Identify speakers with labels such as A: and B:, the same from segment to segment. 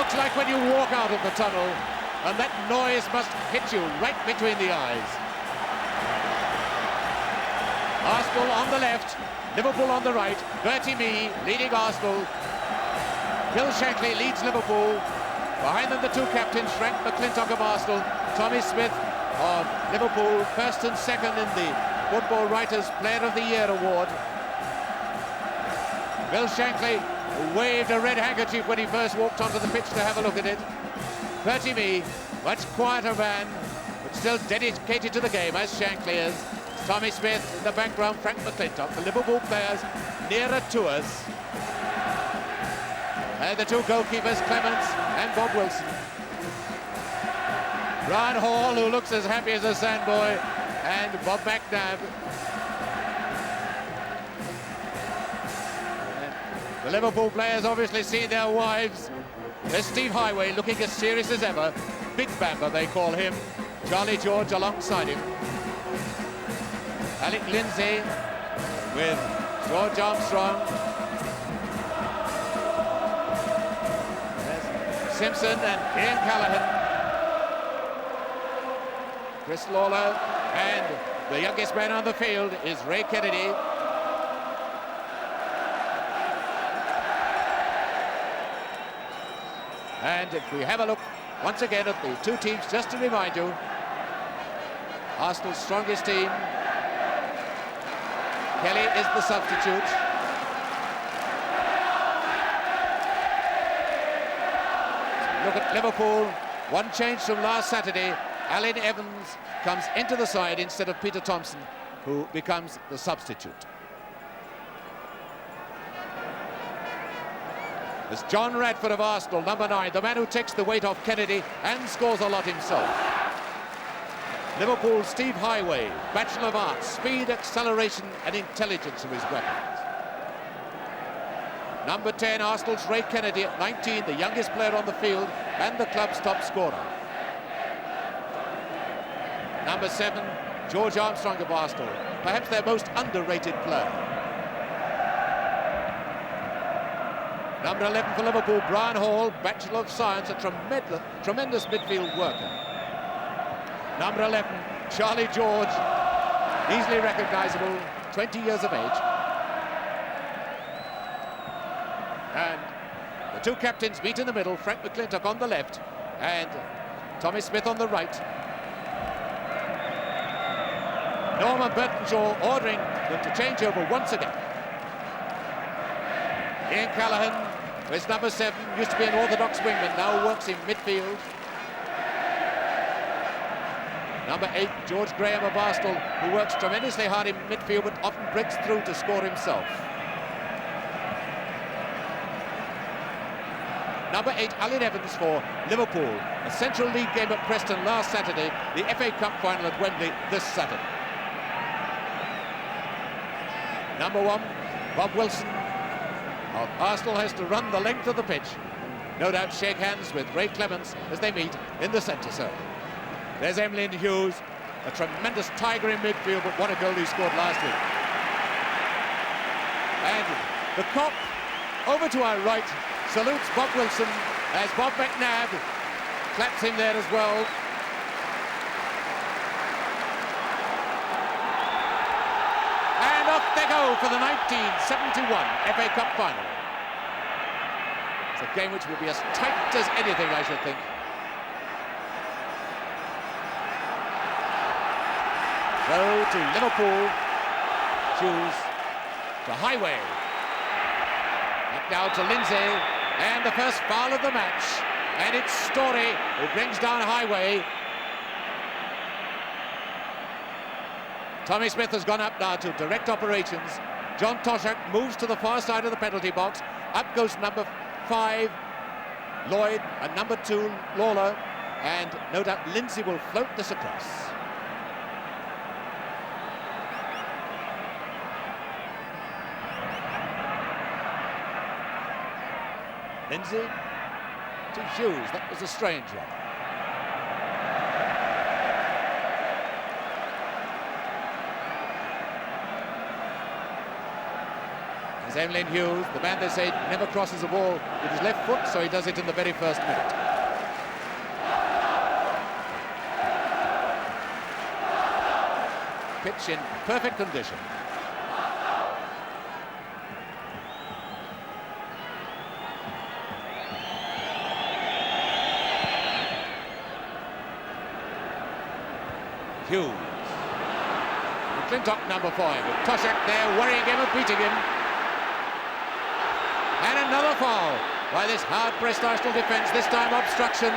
A: looks like when you walk out of the tunnel, and that noise must hit you right between the eyes. Arsenal on the left, Liverpool on the right. Bertie Mee leading Arsenal. Bill Shankly leads Liverpool. Behind them the two captains, Frank McClintock of Arsenal, Tommy Smith of Liverpool, first and second in the Football Writers' Player of the Year award. Bill Shankly waved a red handkerchief when he first walked onto the pitch to have a look at it. Bertie Mee, much quieter man, but still dedicated to the game, as Shankly is. Tommy Smith in the background, Frank McClintock, the Liverpool players nearer to us. And the two goalkeepers, Clements and Bob Wilson. Brian Hall, who looks as happy as a sandboy, and Bob McNabb. And the Liverpool players obviously see their wives. There's Steve Highway looking as serious as ever. Big Bamber, they call him. Charlie George alongside him. Alec Lindsay with George Armstrong. There's Simpson and Ian Callaghan. Chris Lawler, and the youngest man on the field is Ray Kennedy. And if we have a look once again at the two teams, just to remind you, Arsenal's strongest team. Kelly is the substitute. Look at Liverpool, one change from last Saturday. Alan Evans comes into the side instead of Peter Thompson, who becomes the substitute. There's John Radford of Arsenal, number 9, the man who takes the weight off Kennedy and scores a lot himself. Liverpool's Steve Highway, Bachelor of Arts, speed, acceleration and intelligence of his weapons. Number 10, Arsenal's Ray Kennedy at 19, the youngest player on the field and the club's top scorer. Number 7, George Armstrong of Arsenal, perhaps their most underrated player. Number 11 for Liverpool, Brian Hall, Bachelor of Science, a tremendous midfield worker. Number 11, Charlie George, easily recognisable, 20 years of age. And the two captains meet in the middle, Frank McClintock on the left and Tommy Smith on the right. Norman Burtonshaw ordering them to change over once again. Ian Callaghan, who is number 7, used to be an orthodox wingman, now works in midfield. Number 8, George Graham of Arsenal, who works tremendously hard in midfield but often breaks through to score himself. Number 8, Alan Evans for Liverpool. A Central League game at Preston last Saturday, the FA Cup final at Wembley this Saturday. Number 1, Bob Wilson. Arsenal has to run the length of the pitch. No doubt shake hands with Ray Clements as they meet in the centre circle. There's Emlyn Hughes, a tremendous tiger in midfield, but what a goal he scored last week. And the cop, over to our right, salutes Bob Wilson as Bob McNabb claps him there as well. And off they go for the 1971 FA Cup final. It's a game which will be as tight as anything, I should think. So to Liverpool, choose to Highway. Back now to Lindsay, and the first foul of the match. And it's Story who brings down Highway. Tommy Smith has gone up now to direct operations. John Toshak moves to the far side of the penalty box. Up goes number 5, Lloyd, and number 2, Lawler. And no doubt Lindsay will float this across. Lindsay to Hughes, that was a strange one. As Emlyn Hughes, the man they say never crosses the ball with his left foot, so he does it in the very first minute. Pitch in perfect condition. Hughes. McClintock, number 5. With Toshak there, worrying him and beating him. And another foul by this hard-pressed Arsenal defence, this time obstruction.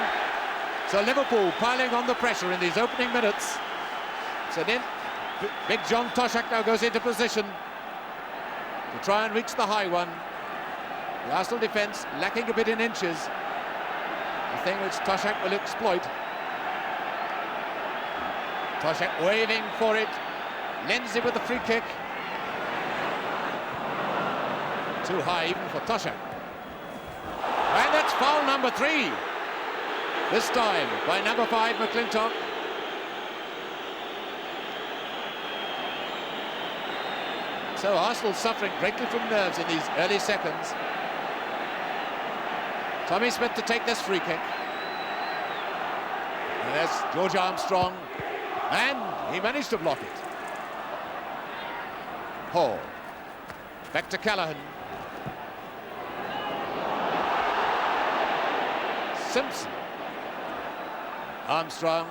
A: So Liverpool piling on the pressure in these opening minutes. So then, big John Toshak now goes into position to try and reach the high one. The Arsenal defence lacking a bit in inches. A thing which Toshak will exploit. Toshak waving for it. Lindsay with the free kick. Too high even for Toshak. And that's foul number 3. This time by number 5, McClintock. So Arsenal suffering greatly from nerves in these early seconds. Tommy Smith to take this free kick. And there's George Armstrong. And he managed to block it. Hall. Back to Callaghan. Simpson. Armstrong.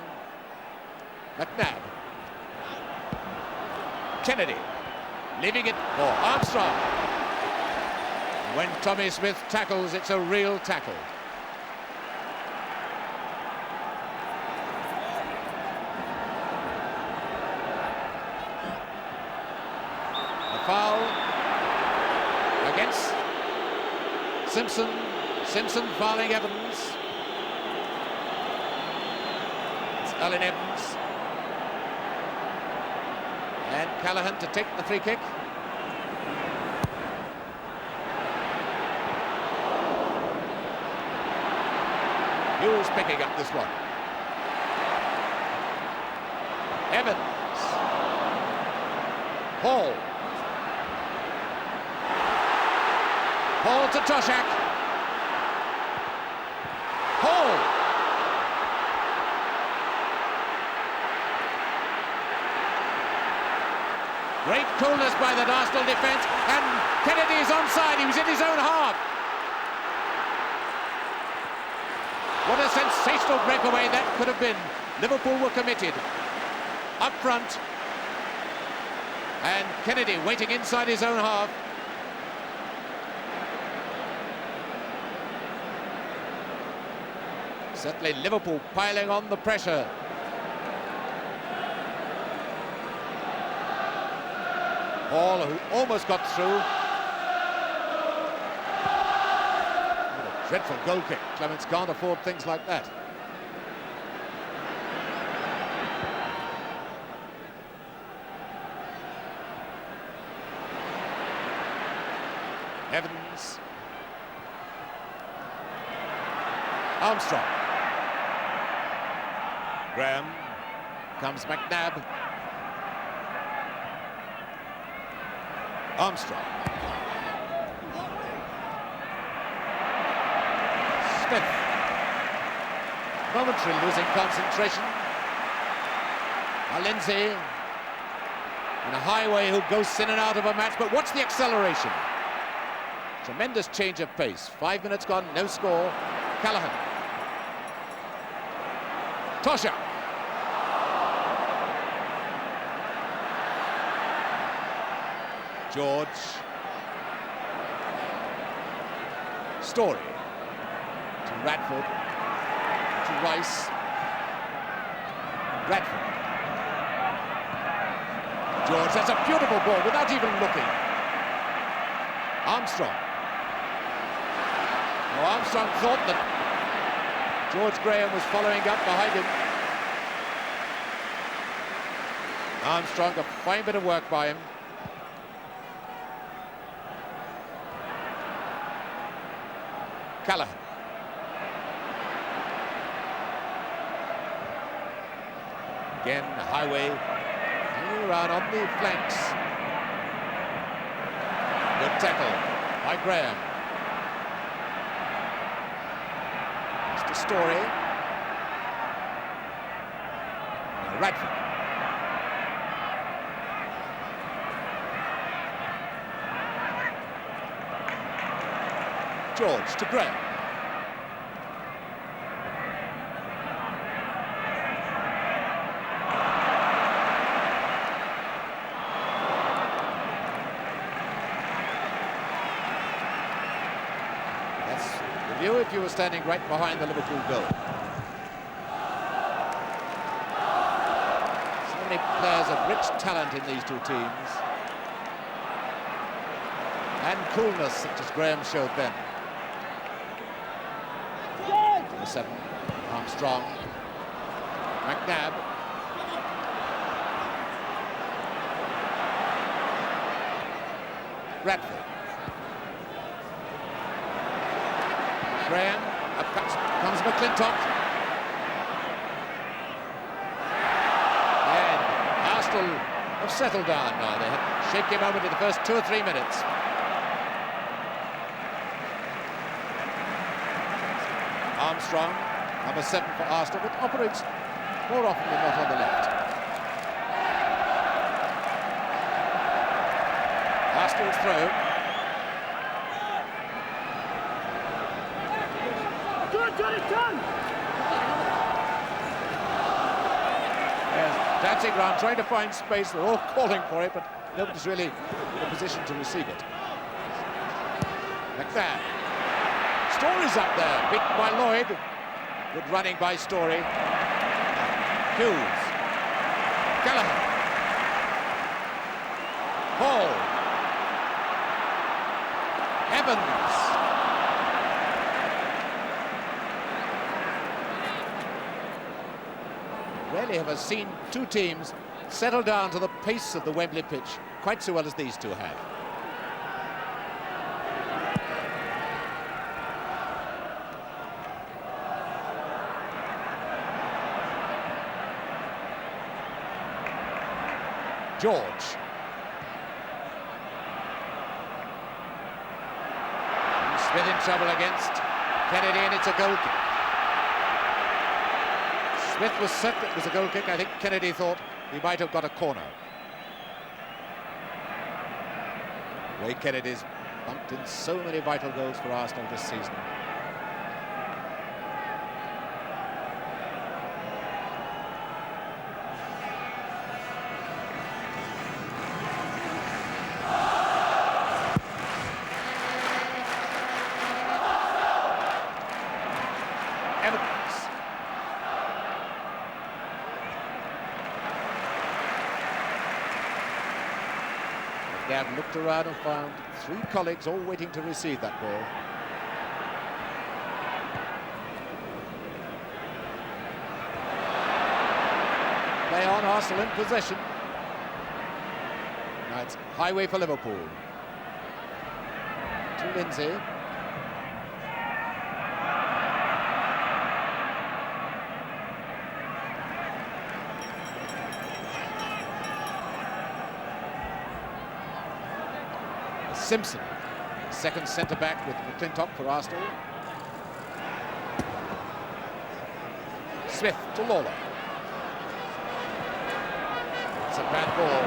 A: McNabb. Kennedy. Leaving it for Armstrong. When Tommy Smith tackles, it's a real tackle. A foul against Simpson. Simpson fouling Evans. It's Alan Evans. And Callaghan to take the free kick. Hughes picking up this one. Evans. Hall. Hall to Toshak. Hall. Great coolness by the Arsenal defence, and Kennedy is onside. He was in his own half. What a sensational breakaway that could have been. Liverpool were committed. Up front. And Kennedy waiting inside his own half. Certainly Liverpool piling on the pressure. Hall, who almost got through. What a dreadful goal kick. Clements can't afford things like that. Evans. Armstrong. Graham. Comes McNabb. Armstrong. Smith. Momentarily losing concentration. Lindsay. And a highway who goes in and out of a match, but watch the acceleration. Tremendous change of pace. 5 minutes gone, no score. Callaghan. Toshak. George. Story. To Radford. To Rice. Radford. George, that's a beautiful ball without even looking. Armstrong. Now Armstrong thought that George Graham was following up behind him. Armstrong, a fine bit of work by him. Callaghan. Again, the highway hanging around on the flanks. Good tackle by Graham. Mr. Story. Now Radford. George to Graham. That's the view if you were standing right behind the Liverpool goal. So many players of rich talent in these two teams. And coolness such as Graham showed then. 7, Armstrong, McNabb, Radford, Graham, up comes McClintock, and Arsenal have settled down now. They had shaky moment in the first 2 or 3 minutes. Armstrong, number 7 for Arsenal, but operates more often than not on the left. Arsenal's throw. Yes, dancing around, trying to find space. They're all calling for it, but nobody's really in a position to receive it. McNabb. Story's up there, beaten by Lloyd. Good running by Story. Hughes. Gallagher. Hall. Evans. Rarely have I seen two teams settle down to the pace of the Wembley pitch quite so well as these two have. George. Smith in trouble against Kennedy, and it's a goal kick. Smith was certain it was a goal kick. I think Kennedy thought he might have got a corner. Ray Kennedy's bumped in so many vital goals for Arsenal this season. They have looked around and found 3 colleagues all waiting to receive that ball. Play on, Arsenal in possession. Now it's highway for Liverpool. To Lindsay. Simpson, second centre-back with McClintock for Arsenal. Smith to Lawler. It's a bad ball.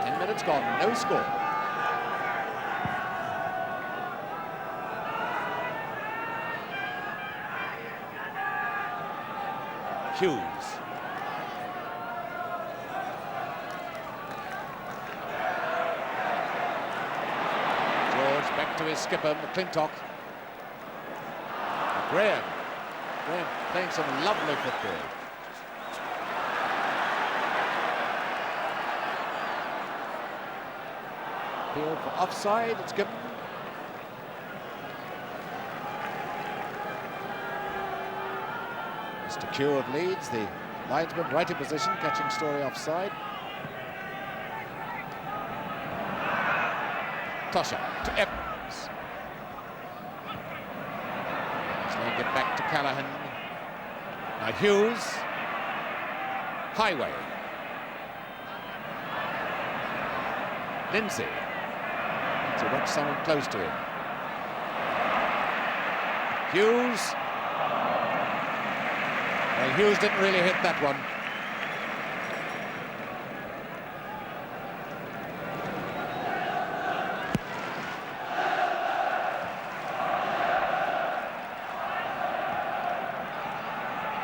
A: Ten minutes gone, no score. Hughes. Back to his skipper, McClintock. Graham playing some lovely football. Appeal for offside, it's given. Mr. Q of Leeds, the linesman right in position, catching Story offside. Tosha to Evans. Slaying it back to Callahan. Now Hughes. Highway. Lindsay to watch someone close to him. Hughes. Well, Hughes didn't really hit that one.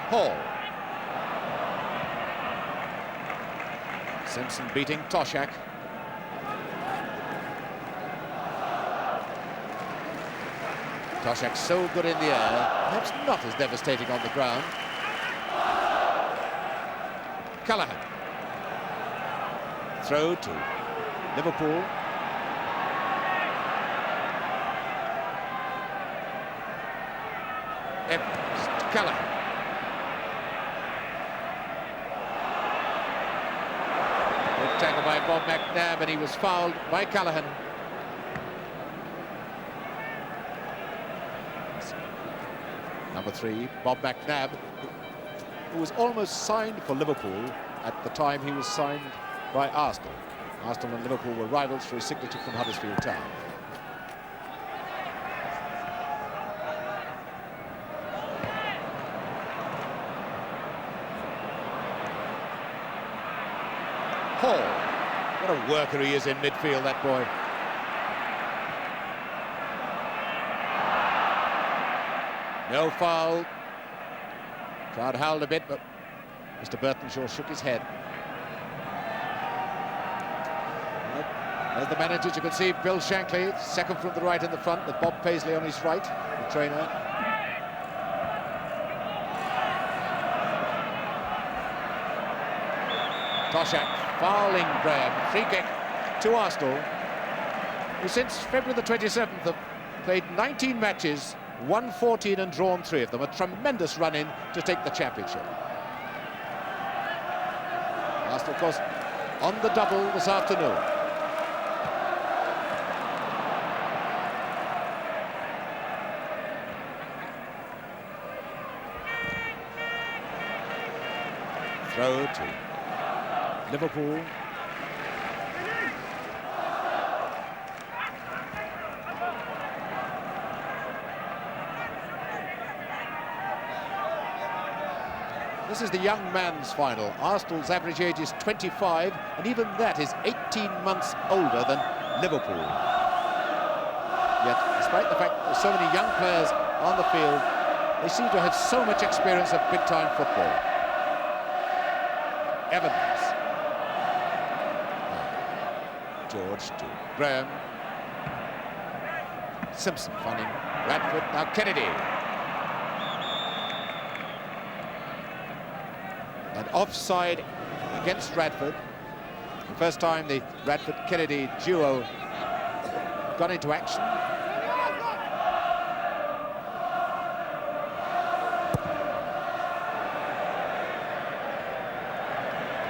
A: Hall. Simpson beating Toshak. Toshak so good in the air, perhaps not as devastating on the ground. Callaghan. Throw to Liverpool. Evans to Callaghan. Good tackle by Bob McNabb, and he was fouled by Callaghan. Number 3, Bob McNabb, who was almost signed for Liverpool at the time he was signed by Arsenal. Arsenal and Liverpool were rivals for his signature from Huddersfield Town. Hall. What a worker he is in midfield, that boy. No foul. Crowd howled a bit, but Mr. Burtonshaw shook his head. There's the manager. You can see Bill Shankly, second from the right in the front, with Bob Paisley on his right, the trainer. Toshak fouling Graham. Free kick to Arsenal, who since February the 27th have played 19 matches, won 14 and drawn 3 of them. A tremendous run-in to take the championship. Arsenal, of course, on the double this afternoon. Throw to Liverpool. This is the young man's final. Arsenal's average age is 25, and even that is 18 months older than Liverpool. Yet, despite the fact that there's so many young players on the field, they seem to have so much experience of big-time football. Evans. George to Graham. Simpson finding Radford. Now Kennedy. And offside against Radford. The first time the Radford-Kennedy duo got into action.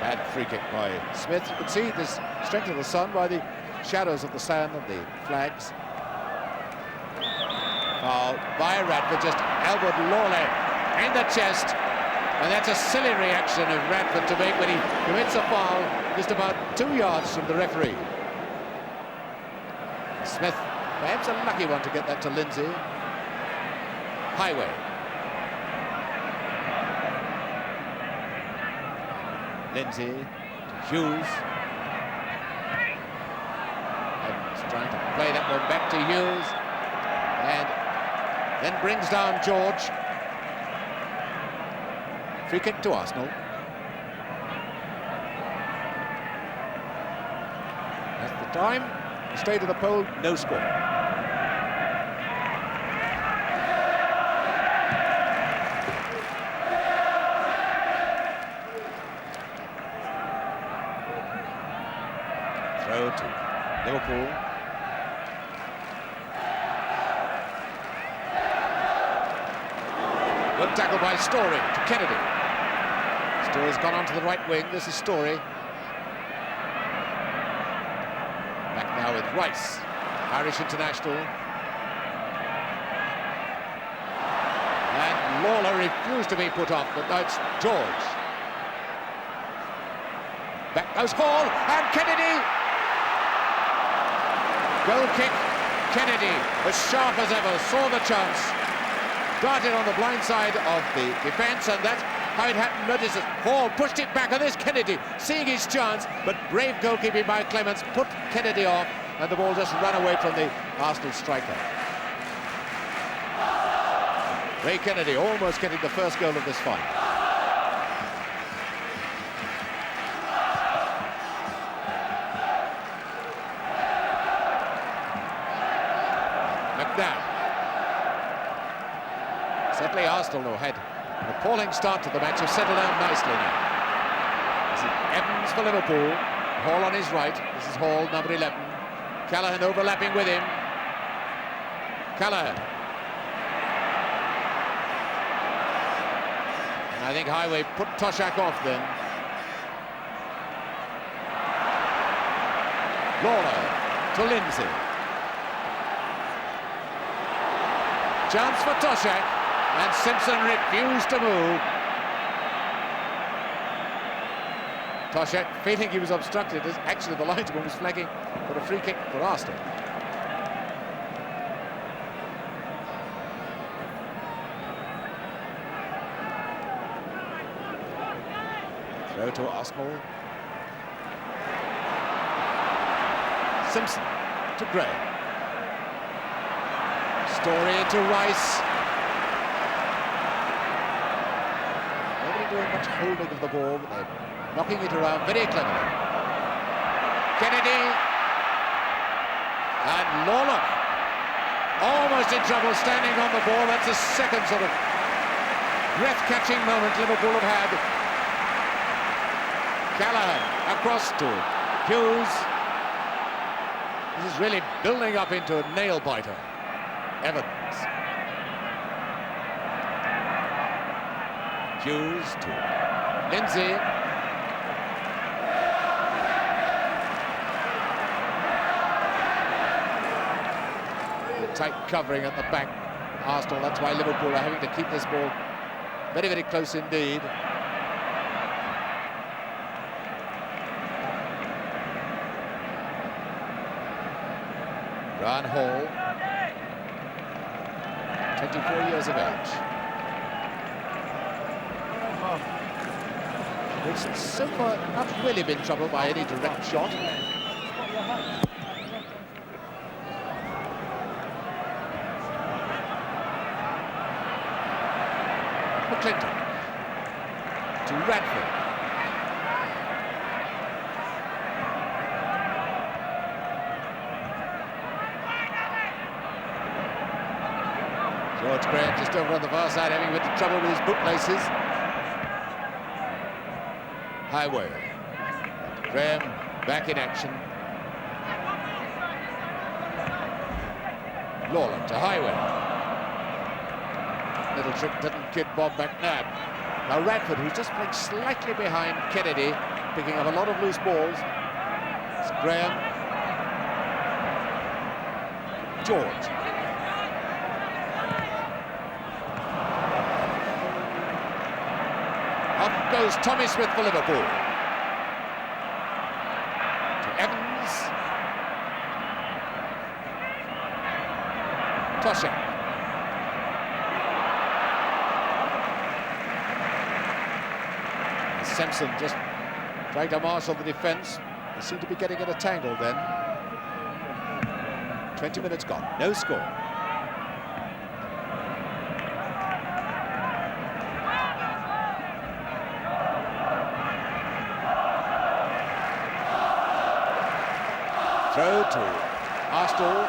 A: Bad free kick by Smith. You can see this strength of the sun by the shadows of the sand and the flags. Foul by Radford, just elbowed Lawley in the chest. And that's a silly reaction of Radford to make when he commits a foul just about 2 yards from the referee. Smith, perhaps a lucky one to get that to Lindsay. Highway. Lindsay to Hughes. Evans trying to play that one back to Hughes. And then brings down George. Free kick to Arsenal. That's the time. Straight to the pole, no score. Throw to Liverpool. Good tackle by Story to Kennedy. Story's gone onto the right wing. This is Story. Back now with Rice, Irish international. And Lawler refused to be put off, but now it's George. Back goes Hall, and Kennedy. Goal kick. Kennedy, as sharp as ever, saw the chance, darted on the blind side of the defence, and that's how it happened. Notice it. Hall pushed it back, and there's Kennedy seeing his chance, but brave goalkeeping by Clements put Kennedy off, and the ball just ran away from the Arsenal striker. Ray Kennedy almost getting the first goal of this fight. McNabb. Certainly Arsenal, though, had an appalling start to the match, have settled down nicely now. This is Evans for Liverpool. Hall on his right. This is Hall, number 11. Callaghan overlapping with him. Callaghan. And I think Highway put Toshak off then. Lawler to Lindsay. Chance for Toshak, and Simpson refused to move. Toshak, feeling he was obstructed, as actually the linesman was flagging for a free kick for Arsenal. Throw to Arsenal. Simpson to Gray. Story into Rice. Nobody doing much holding of the ball, but they're knocking it around very cleverly. Kennedy. And Lawler. Almost in trouble standing on the ball. That's the second sort of breath-catching moment Liverpool have had. Callaghan across to Hughes. This is really building up into a nail-biter. Evans. Hughes to Lindsay. The tight covering at the back. Arsenal, that's why Liverpool are having to keep this ball very, very close indeed. Brian Hall. 24 years of age. Which so far not really been troubled by any direct shot. McClintock to Radford. George Graham just over on the far side, having a bit of trouble with his bootlaces. Highway. Graham back in action. Lawler to Highway. Little trick didn't kid Bob McNabb. Now Radford, who's just playing slightly behind Kennedy, picking up a lot of loose balls. It's Graham. George. Up goes Tommy Smith for Liverpool. To Evans. Toshak. Simpson just trying to marshal the defence. They seem to be getting in a tangle then. 20 minutes gone, no score. Throw to Arsenal.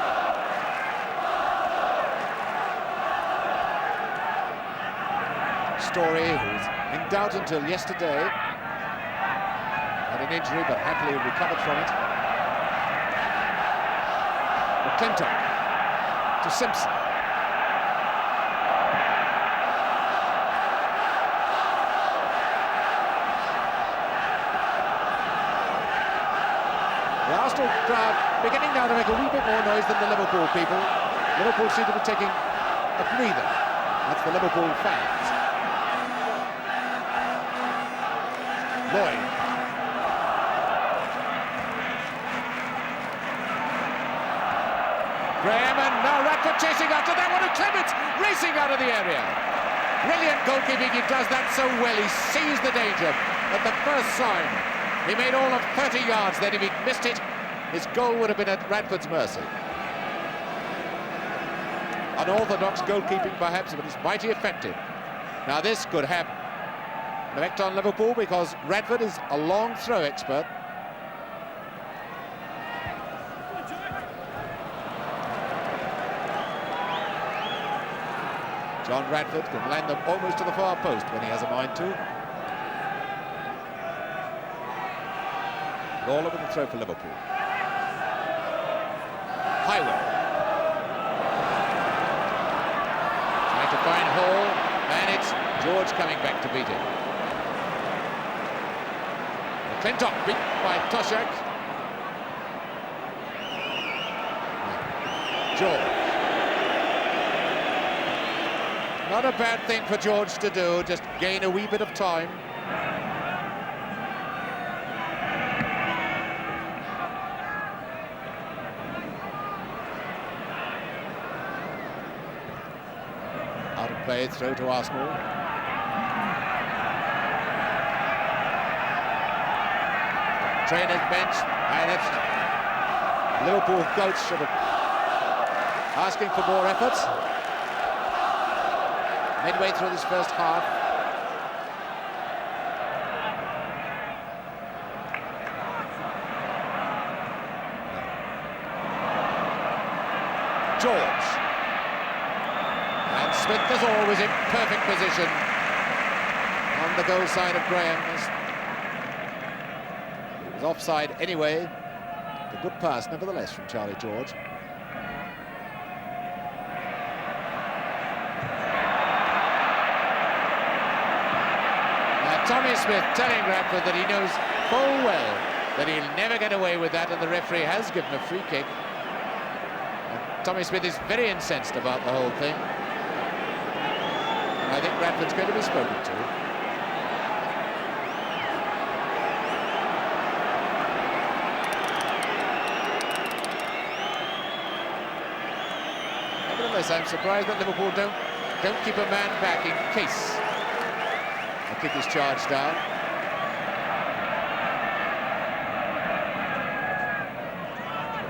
A: Story, who's in doubt until yesterday. Had an injury, but happily recovered from it. McClintock to Simpson. The Arsenal crowd beginning now to make a wee bit more noise than the Liverpool people. Liverpool seem to be taking a breather. That's the Liverpool fans. Lloyd. after that one, and Clements racing out of the area. Brilliant goalkeeping, he does that so well. He sees the danger at the first sign. He made all of 30 yards then. If he'd missed it, his goal would have been at Radford's mercy. Unorthodox goalkeeping perhaps, but it's mighty effective. Now this could have an effect on Liverpool because Radford is a long throw expert. John Radford can land them almost to the far post when he has a mind to. Lawler with the throw for Liverpool. Highway. Trying to find Hall, and it's George coming back to beat him. McClintock beat by Toshak. George. Not a bad thing for George to do, just gain a wee bit of time. Out of play, throw to Arsenal. Trainer's bench, and it's Liverpool coach sort of asking for more efforts. Midway through this first half. George. And Smith, as always, in perfect position on the goal side of Graham. It was offside anyway. A good pass, nevertheless, from Charlie George. Tommy Smith telling Radford that he knows full well that he'll never get away with that, and the referee has given a free kick. And Tommy Smith is very incensed about the whole thing. And I think Radford's going to be spoken to. Nevertheless, I'm surprised that Liverpool don't keep a man back in case the kick is charged down.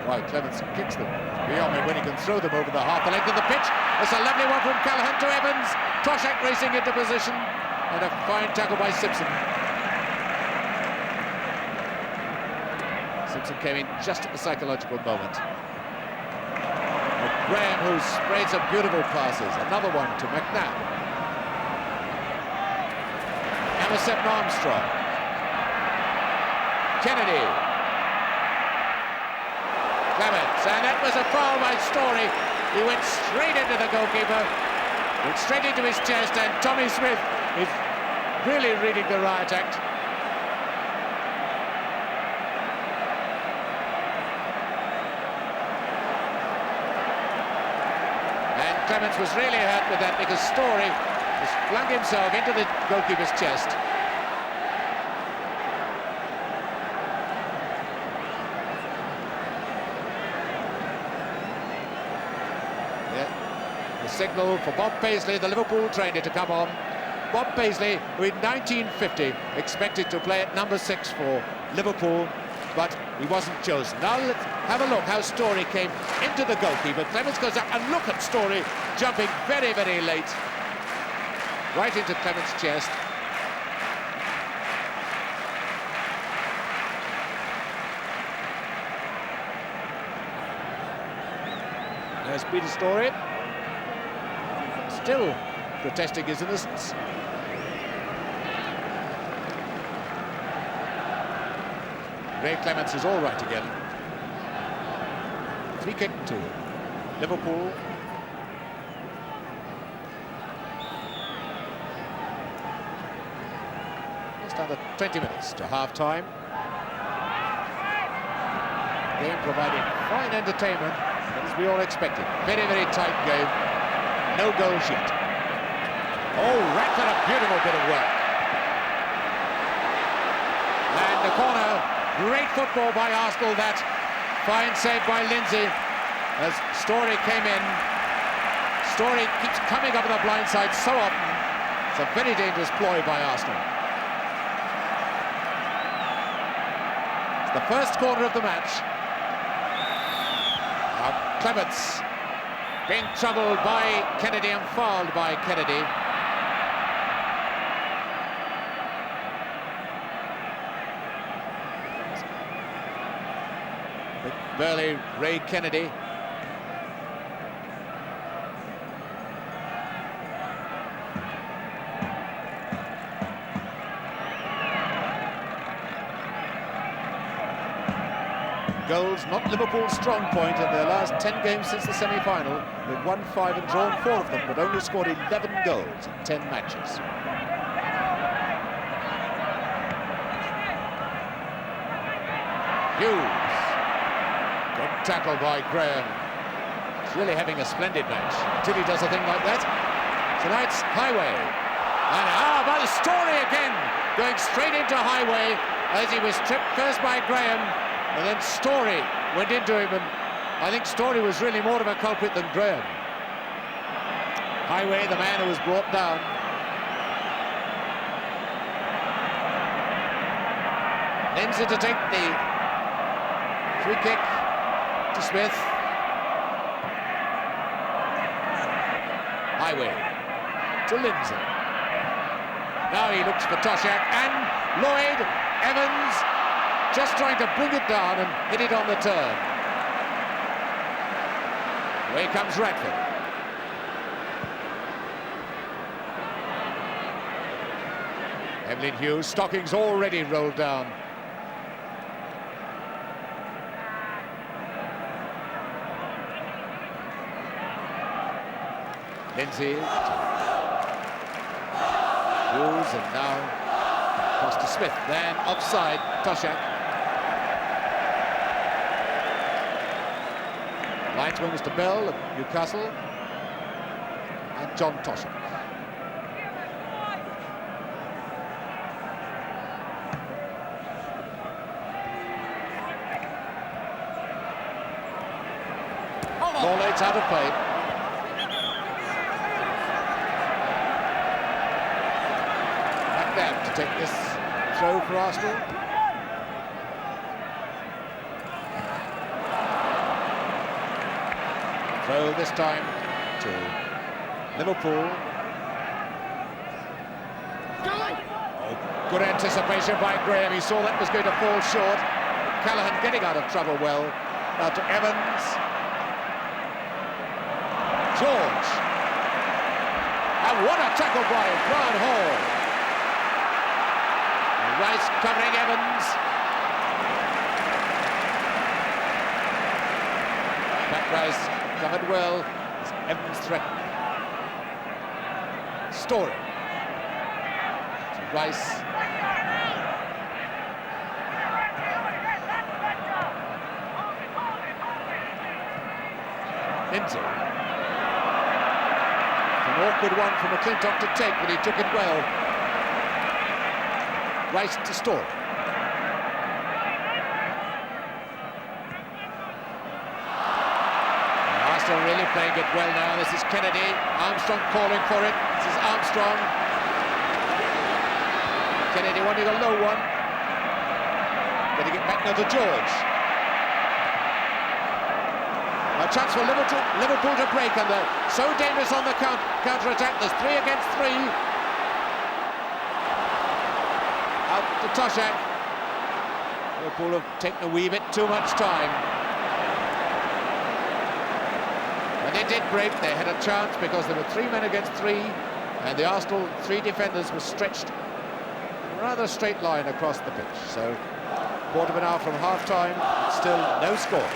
A: Right, Clements kicks them beyond him when he can throw them over the half the length of the pitch. It's a lovely one from Callaghan to Evans. Toshak racing into position, and a fine tackle by Simpson. Simpson came in just at the psychological moment. And Graham, who sprayed some beautiful passes. Another one to McNabb. Seven Armstrong. Kennedy. Clements, and that was a foul by Story. He went straight into the goalkeeper, went straight into his chest, and Tommy Smith is really reading the riot act. And Clements was really hurt with that because Story has flung himself into the goalkeeper's chest. The signal for Bob Paisley, the Liverpool trainer, to come on. Bob Paisley, who in 1950 expected to play at number 6 for Liverpool, but he wasn't chosen. Now let's have a look how Story came into the goalkeeper. Clements goes up, and look at Story jumping very, very late. Right into Clements' chest. There's Peter Story. Still protesting his innocence. Ray Clements is all right again. Free kick to Liverpool. Just under 20 minutes to half-time. Game providing fine entertainment, as we all expected. Very, very tight game. No goals yet. Oh, Radford, a beautiful bit of work. And the corner, great football by Arsenal, that. Fine save by Lindsay as Story came in. Story keeps coming up on the blind side so often. It's a very dangerous ploy by Arsenal. It's the first corner of the match. Now Clements being troubled by Kennedy and fouled by Kennedy. Burley, Ray Kennedy. Goals, not Liverpool's strong point in their last 10 games since the semi-final. They've won 5 and drawn 4 of them, but only scored 11 goals in 10 matches. Hughes. Good tackle by Graham. He's really having a splendid match until he does a thing like that. Tonight's Highway. And by the Story again, going straight into Highway as he was tripped first by Graham, and then Story went into him, and I think Story was really more of a culprit than Graham. Highway, the man who was brought down. Lindsay to take the free kick to Smith. Highway to Lindsay. Now he looks for Toshak, and Lloyd, Evans, just trying to bring it down and hit it on the turn. Away comes Radford. Evelyn Hughes, stockings already rolled down. Lindsay. Hughes, and now across to Smith. Then offside, Toshak. Right wings to Bell of Newcastle, and John Toshak. Lawlate's out of play. To take this throw for Arsenal. Throw this time to Liverpool. Oh, good anticipation by Graham. He saw that was going to fall short. Callaghan getting out of trouble well. Now to Evans. George. And what a tackle by Brian Hall. Rice covering Evans. Pat Rice covered well. As Evans threatened. Story. To Rice. Lindsay. An awkward one from McClintock to take, but he took it well. Rice to Story. Arsenal really playing it well now. This is Kennedy. Armstrong calling for it. This is Armstrong. Kennedy wanting a low one. Getting it back now to George. A chance for Liverpool to break, and they're so dangerous on the counter-attack. There's 3 against 3. Out to Toshak. Liverpool have taken a wee bit too much time. When they did break, they had a chance because there were 3 men against 3, and the Arsenal 3 defenders were stretched in a rather straight line across the pitch. So, quarter of an hour from half-time, still no score.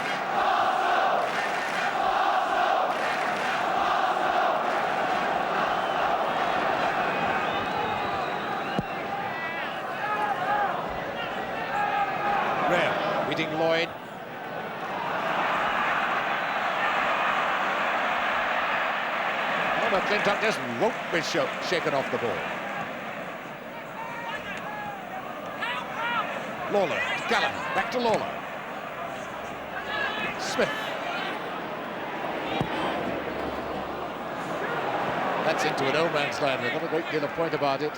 A: Beating Lloyd. Oh, McClintock just won't be shaken off the ball. Lawler to Callaghan, back to Lawler. Smith. That's into a no man's land. There's not a great deal of point about it.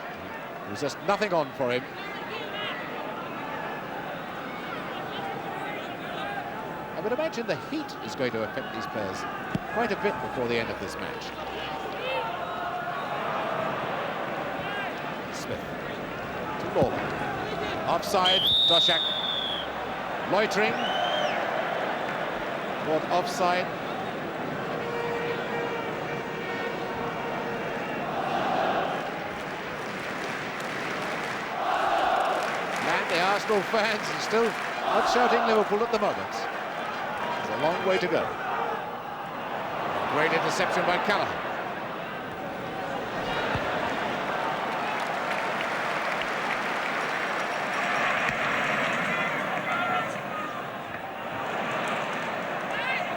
A: There's just nothing on for him. I would imagine the heat is going to affect these players quite a bit before the end of this match. Smith to Lawler. Offside, Toshak. Loitering. Caught offside. And the Arsenal fans are still not shouting Liverpool at the moment. There's a long way to go. Great interception by Callaghan.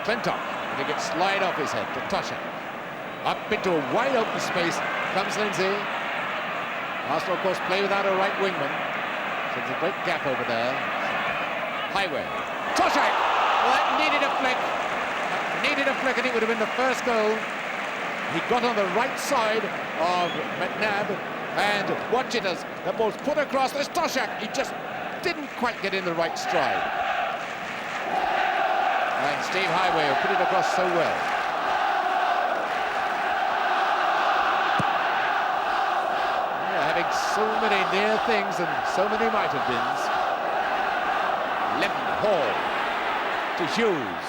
A: Clinton, I think it slide off his head to Toshak. Up into a wide open space comes Lindsay. Arsenal, of course, play without a right wingman. So there's a great gap over there. Highway. Toshak! Well, that needed a flick. Needed a flick and it would have been the first goal. He got on the right side of McNabb and watch it as the ball's put across. There's Toshak. He just didn't quite get in the right stride. And Steve Highway put it across so well. Yeah, having so many near things and so many might have beens. Left Hall to Hughes.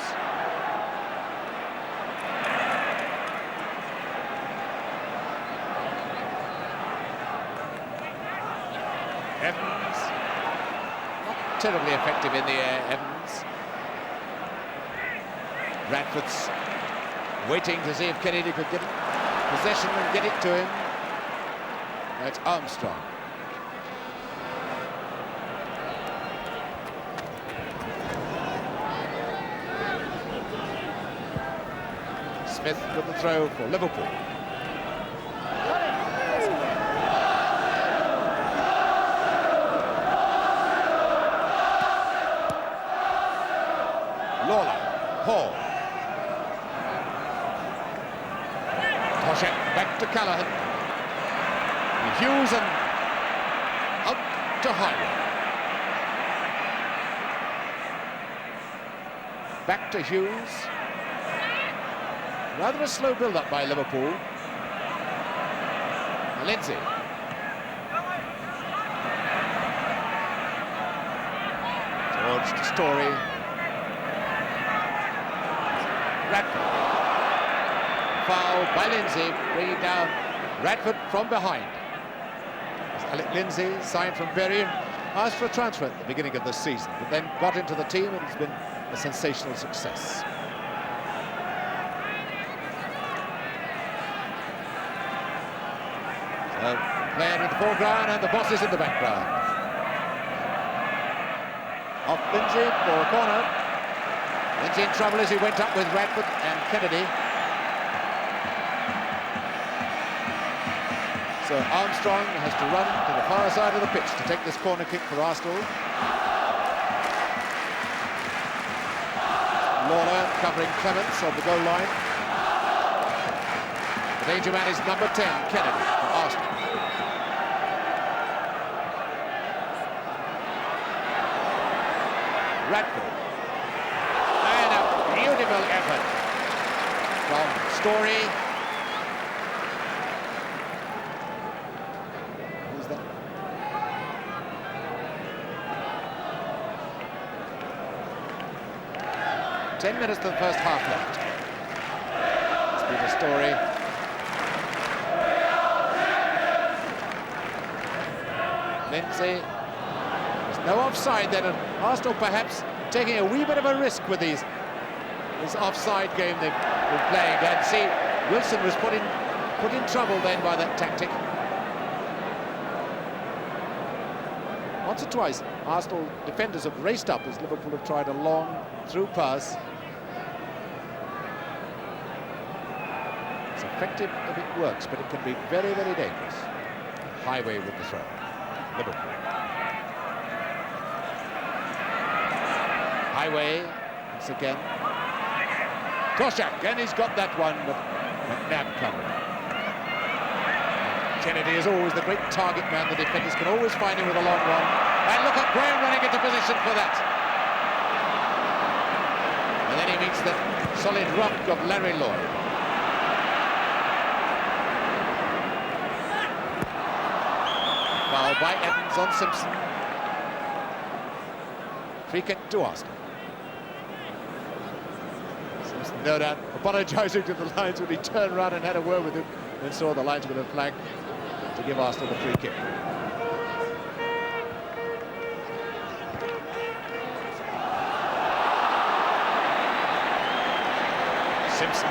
A: Evans, not terribly effective in the air, Evans. Radford's waiting to see if Kennedy could get possession and get it to him. That's Armstrong. Smith with the throw for Liverpool. Lawler, Hall. Toshak back to Callaghan. Hughes and out to Highway. Back to Hughes. Rather a slow build-up by Liverpool. Lindsay. Towards the Story. Radford. Foul by Lindsay, bringing down Radford from behind. Alec Lindsay signed from Bury and asked for a transfer at the beginning of the season, but then got into the team and it's been a sensational success. So, player in the foreground and the bosses in the background. Off Lindsay for a corner. Lindsay in trouble as he went up with Radford and Kennedy. So Armstrong has to run to the far side of the pitch to take this corner kick for Arsenal. Lawler covering Clements on the goal line. The danger man is number 10, Kennedy, for Arsenal. Radford. And a beautiful effort from Story. Who's that? Ten minutes to the first half left. It's been a Story. Lindsay. There's no offside then, and Arsenal perhaps taking a wee bit of a risk with this offside game they've been playing. And see, Wilson was put in trouble then by that tactic. Once or twice, Arsenal defenders have raced up as Liverpool have tried a long through pass. It's effective if it works, but it can be very, very dangerous. Highway with the throw. Liverpool. Highway once again. Toshak, and he's got that one, but McNabb covered. Kennedy is always the great target man. The defenders can always find him with a long one. And look at Graham running into position for that. And then he meets the solid rock of Larry Lloyd. Foul by Evans on Simpson. Free kick to Arsenal. Simpson, no doubt, apologising to the linesman when he turned around and had a word with him, and saw the linesman have flagged to give Arsenal the free kick. Simpson.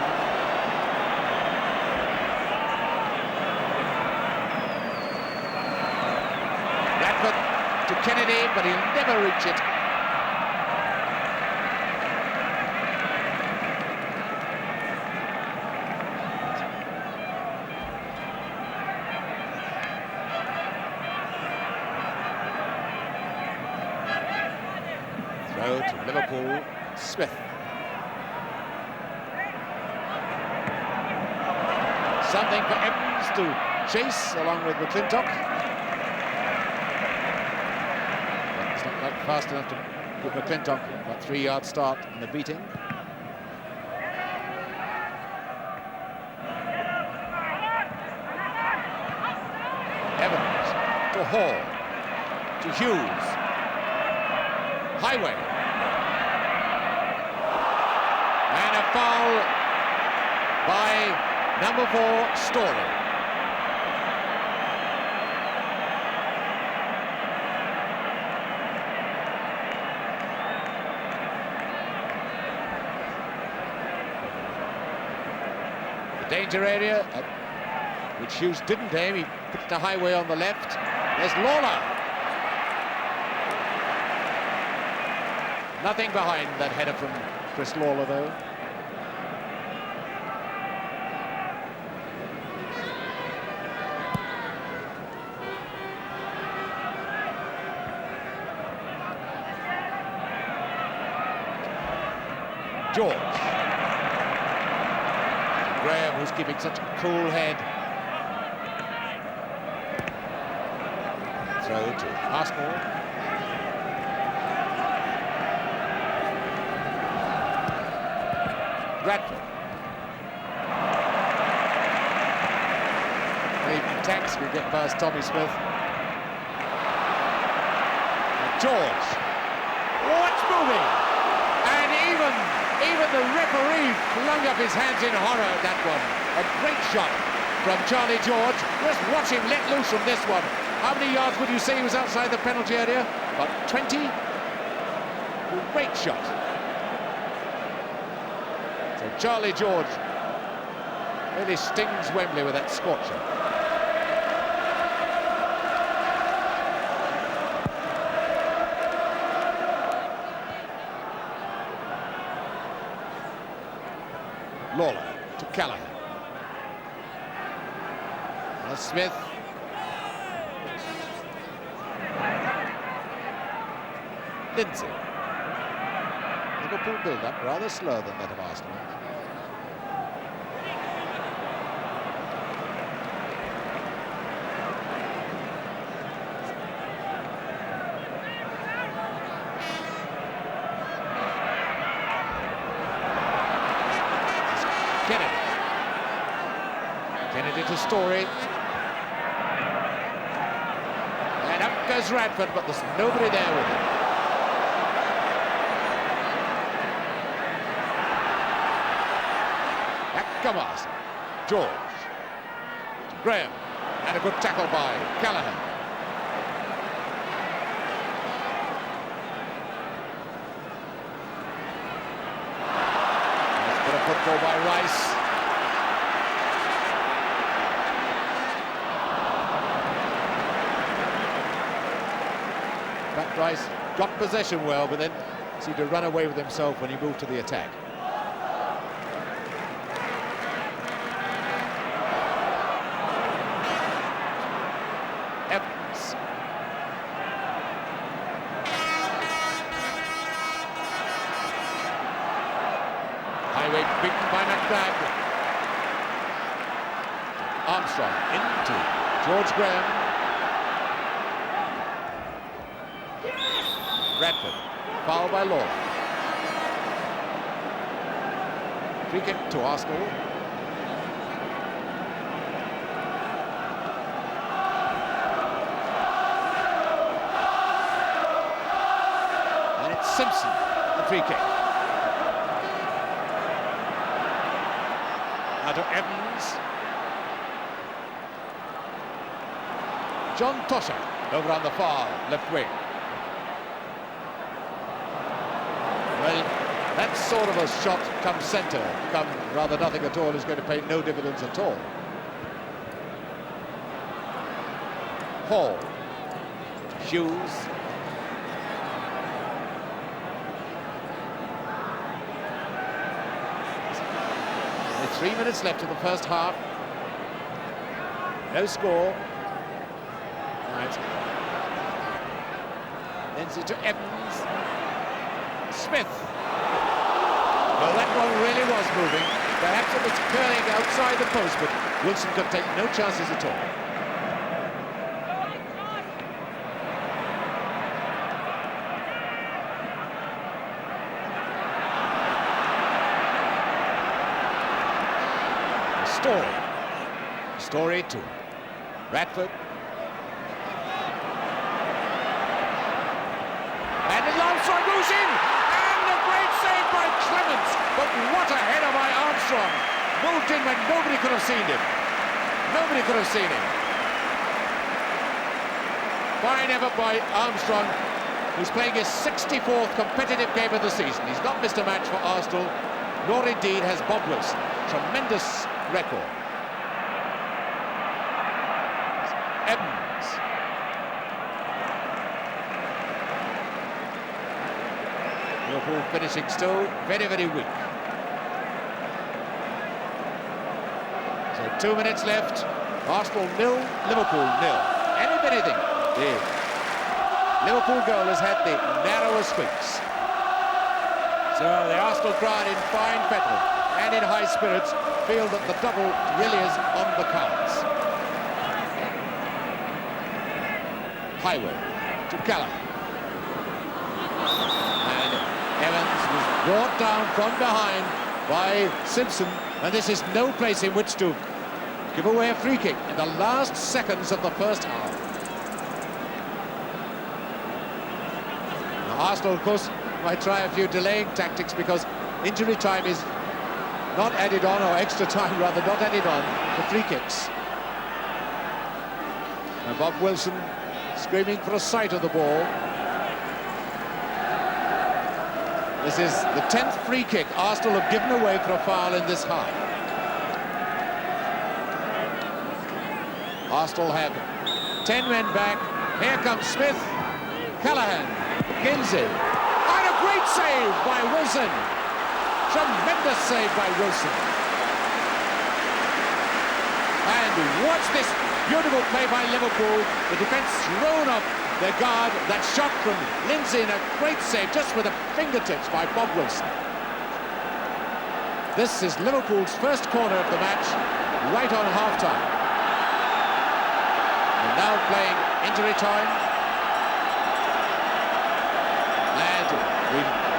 A: Radford to Kennedy, but he'll never reach it. Throw to Liverpool, Smith. Something for Evans to chase along with McClintock. But it's not quite fast enough to give McClintock a 3-yard start in the beating. Evans to Hall, to Hughes. Highway. And a foul by number 4, Story. The danger area, which Hughes didn't aim. He put the Highway on the left. There's Lawler. Nothing behind that header from Chris Lawler, though. George. Graham, who's keeping such a cool head. Throw to Arsenal. Radford. Even Tanks could get past Tommy Smith. And George. Oh, it's moving! And even the referee flung up his hands in horror at that one. A great shot from Charlie George. Just watch him let loose from this one. How many yards would you say he was outside the penalty area? About 20. Great shot. So Charlie George really stings Wembley with that scorcher. Lawler to Callaghan. Now Smith. Lindsay. Liverpool build-up rather slower than that of Arsenal. Kennedy to Story. And up goes Radford, but there's nobody there with him. Back come Arsenal. George. To Graham. And a good tackle by Callaghan. Nice bit of football by Rice. Rice got possession well, but then seemed to run away with himself when he moved to the attack. Evans. Highway beaten by McBride. Armstrong into George Graham. Bradford. Foul by Law. Free kick to Arsenal. And it's Simpson, the free kick. Now to Evans. John Tosher over on the far left wing. Well, that sort of a shot come centre, come rather nothing at all, is going to pay no dividends at all. Hall. Hughes. Only 3 minutes left of the first half. No score. Right. Lindsay to Evans. Smith. Well, that one really was moving. Perhaps it was curling outside the post, but Wilson could take no chances at all. Story to Bradford. And Armstrong goes in, and a great save by Clements. But what a header by Armstrong. Moved in when nobody could have seen him. Nobody could have seen him. Fine effort by Armstrong, who's playing his 64th competitive game of the season. He's not missed a match for Arsenal, nor indeed has Bob Wilson. Tremendous record. Evans. Liverpool finishing still very, very weak. So 2 minutes left. Arsenal 0, Liverpool 0. Anything. The Liverpool goal has had the narrowest squeaks. So the Arsenal crowd in fine fettle and in high spirits feel that the double really is on the cards. Highway to Callum. And Evans was brought down from behind by Simpson, and this is no place in which to give away a free kick in the last seconds of the first half. Now, Arsenal, of course, might try a few delaying tactics because injury time is not added on, or extra time rather, not added on for free kicks. And Bob Wilson screaming for a sight of the ball. This is the 10th free kick Arsenal have given away for a foul in this half. Arsenal have 10 men back. Here comes Smith, Callahan, Kinsey. And a great save by Wilson. Tremendous save by Wilson. And watch this beautiful play by Liverpool. The defence thrown off their guard. That shot from Lindsay, and a great save just with the fingertips by Bob Wilson. This is Liverpool's first corner of the match, right on half-time. And now playing injury time. And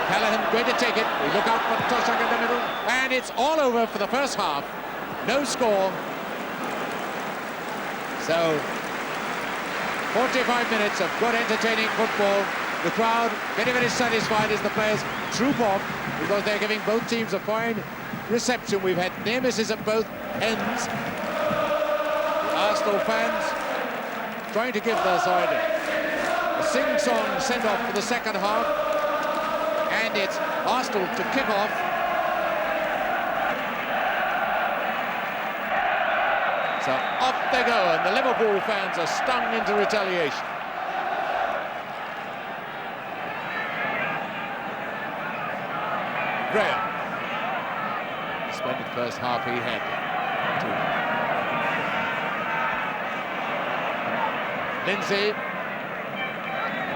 A: Callahan going to take it. We look out for Toshak in the middle. And it's all over for the first half. No score. So, 45 minutes of good, entertaining football. The crowd very, very satisfied as the players troop off because they're giving both teams a fine reception. We've had near misses at both ends. The Arsenal fans trying to give their side a sing-song send-off for the second half. And it's Arsenal to kick off. So off they go, and the Liverpool fans are stung into retaliation. Graham. Splendid first half he had. Lindsay.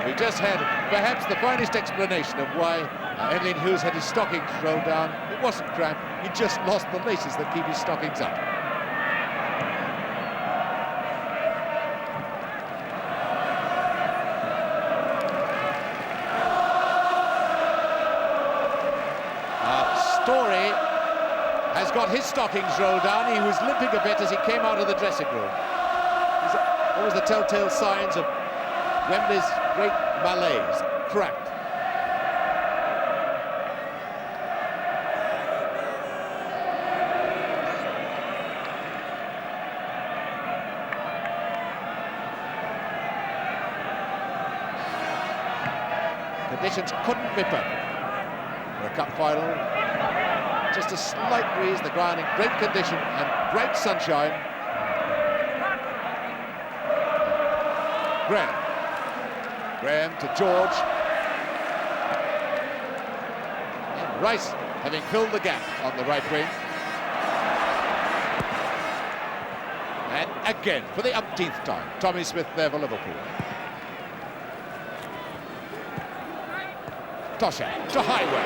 A: We just had perhaps the finest explanation of why Emlyn Hughes had his stockings rolled down. It wasn't cramp, he just lost the laces that keep his stockings up. got his stockings rolled down. He was limping a bit as he came out of the dressing room. What was the telltale signs of Wembley's great malaise? Cracked. Conditions couldn't be perfect for a cup final. Just a slight breeze, the ground in great condition and bright sunshine. Graham to George. And Rice having filled the gap on the right wing. And again, for the umpteenth time, Tommy Smith there for Liverpool. Toshak to Highway.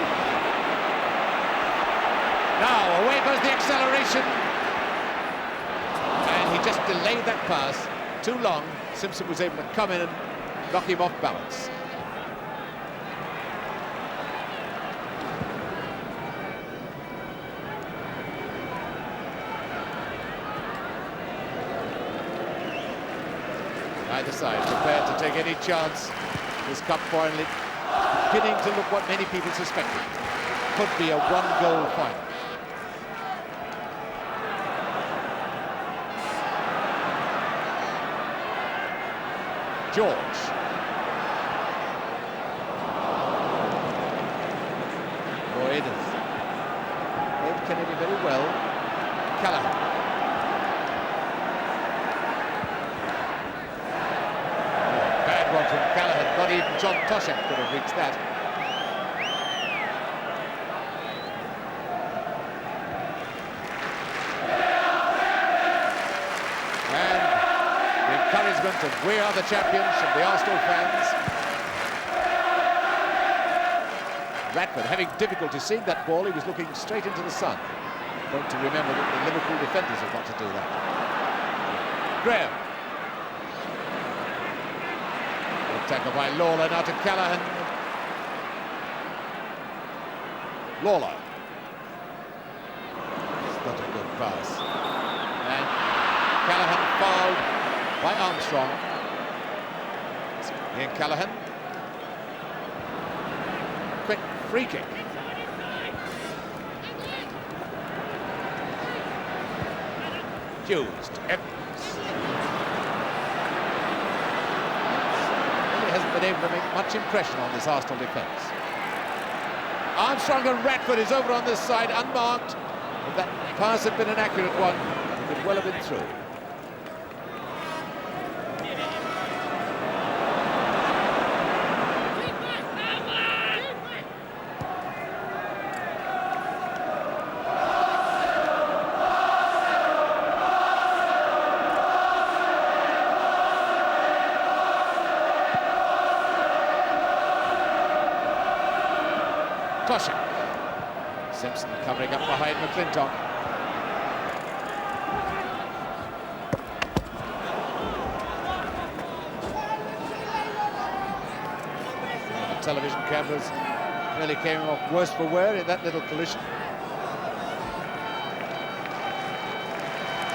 A: Now away goes the acceleration. And he just delayed that pass too long. Simpson was able to come in and knock him off balance. Either side prepared to take any chance. This cup finally beginning to look what many people suspected. Could be a one-goal final. George. Boyd played Kennedy very well. Callaghan. Bad one from Callaghan. Not even John Toshak could have reached that. Encouragement of "We are the champions" from the Arsenal fans. Radford having difficulty seeing that ball. He was looking straight into the sun. Don't to remember that the Liverpool defenders have got to do that. Graham. Good tackle by Lawler, now to Callaghan. Lawler. It's not a good pass. And Callaghan fouled by Armstrong. Ian Callaghan. Quick free kick. Hughes to Evans. He hasn't been able to make much impression on this Arsenal defence. Armstrong and Radford is over on this side, unmarked. If that pass had been an accurate one, it could well have been through. Toshak. Simpson covering up behind McClintock. The television cameras really came off worse for wear in that little collision.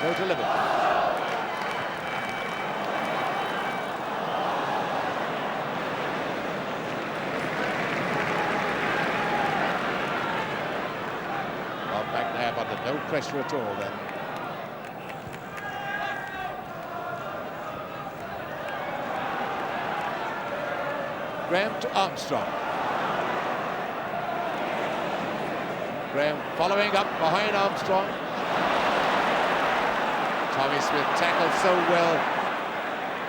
A: Go to Liverpool. Under no pressure at all then. Graham to Armstrong. Graham following up behind Armstrong. Tommy Smith tackled so well.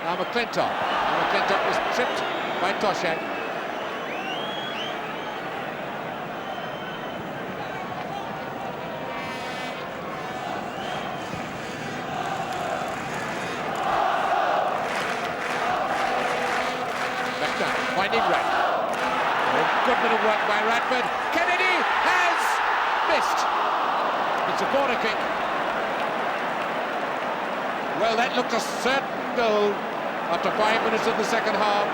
A: Now McClintock. McClintock was tripped by Toshak. Finding Radford. A good bit of work by Radford. Kennedy has missed. It's a corner kick. Well, that looked a certain goal after 5 minutes of the second half.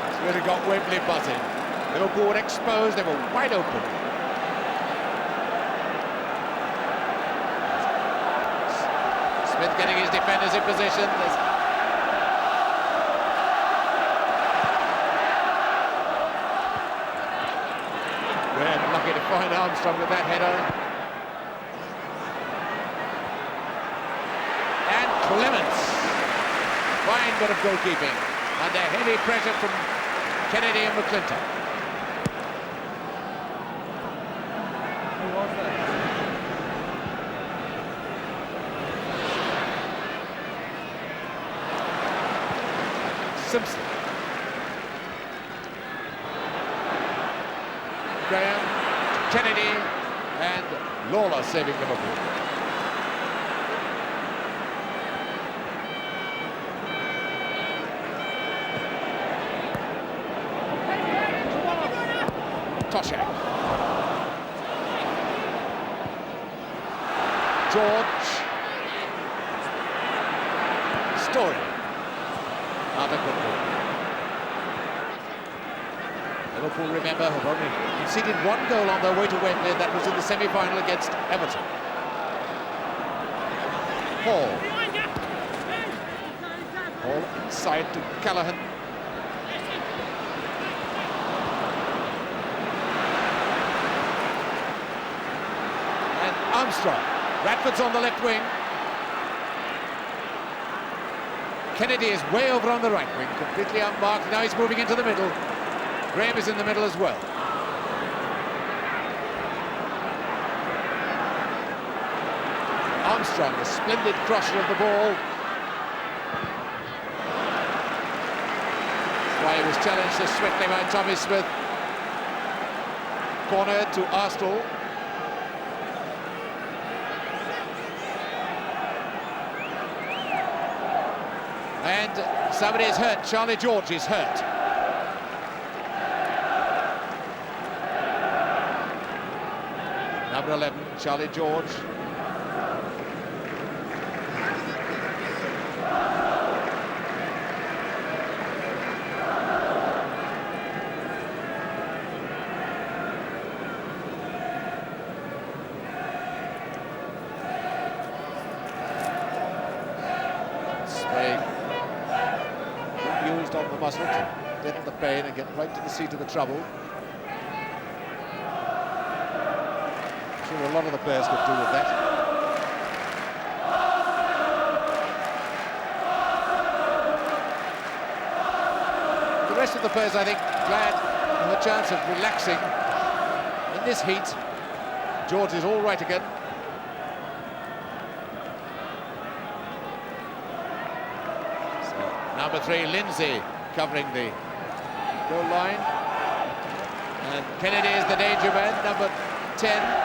A: It's really got Wembley buzzing. Liverpool were exposed, they were wide open. Smith getting his defenders in position. Graham lucky to find Armstrong with that header. And Clements. Fine bit of goalkeeping under heavy pressure from Kennedy and McClintock.
B: Who was that?
A: Simpson. Graham, Kennedy, and Lawler saving Liverpool. Toshak. George. Story. Another good goal. Liverpool, remember, have only conceded one goal on their way to Wembley, and that was in the semi-final against Everton. Hall. Hall inside to Callaghan. And Armstrong. Radford's on the left wing. Kennedy is way over on the right wing, completely unmarked. Now he's moving into the middle. Graham is in the middle as well. Armstrong, a splendid crosser of the ball. That's why he was challenged so swiftly by Tommy Smith. Corner to Arsenal. And somebody is hurt. Charlie George is hurt. Number 11, Charlie George. Spray used on the muscle to deaden the pain and get right to the seat of the trouble. A lot of the players could do with that. The rest of the players, I think, glad of the chance of relaxing in this heat. George is all right again. So, number 3, Lindsay, covering the goal line. And Kennedy is the danger man, number 10.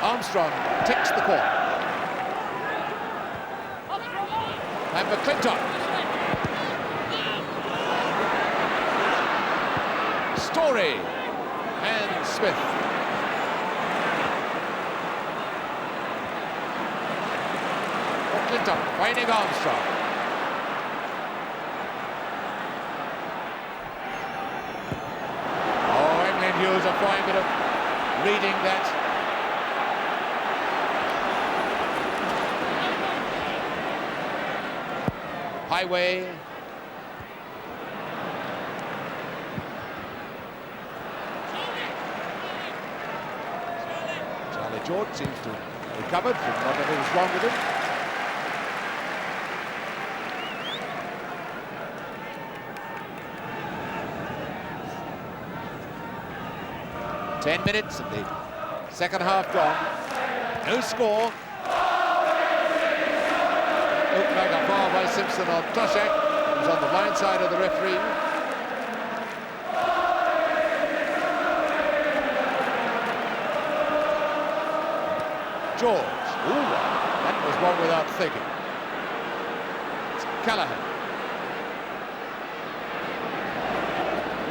A: Armstrong ticks the corner. And McClintock. Story. And Smith. McClintock finding Armstrong. Oh, Emlyn Hughes a fine bit of reading that. Highway. Charlie George seems to have recovered from whatever was wrong with him. Ten minutes of the second half gone. No score. Looked like a foul by Simpson on Toshak, who's on the blind side of the referee. George. Ooh, that was one without thinking. It's Callaghan.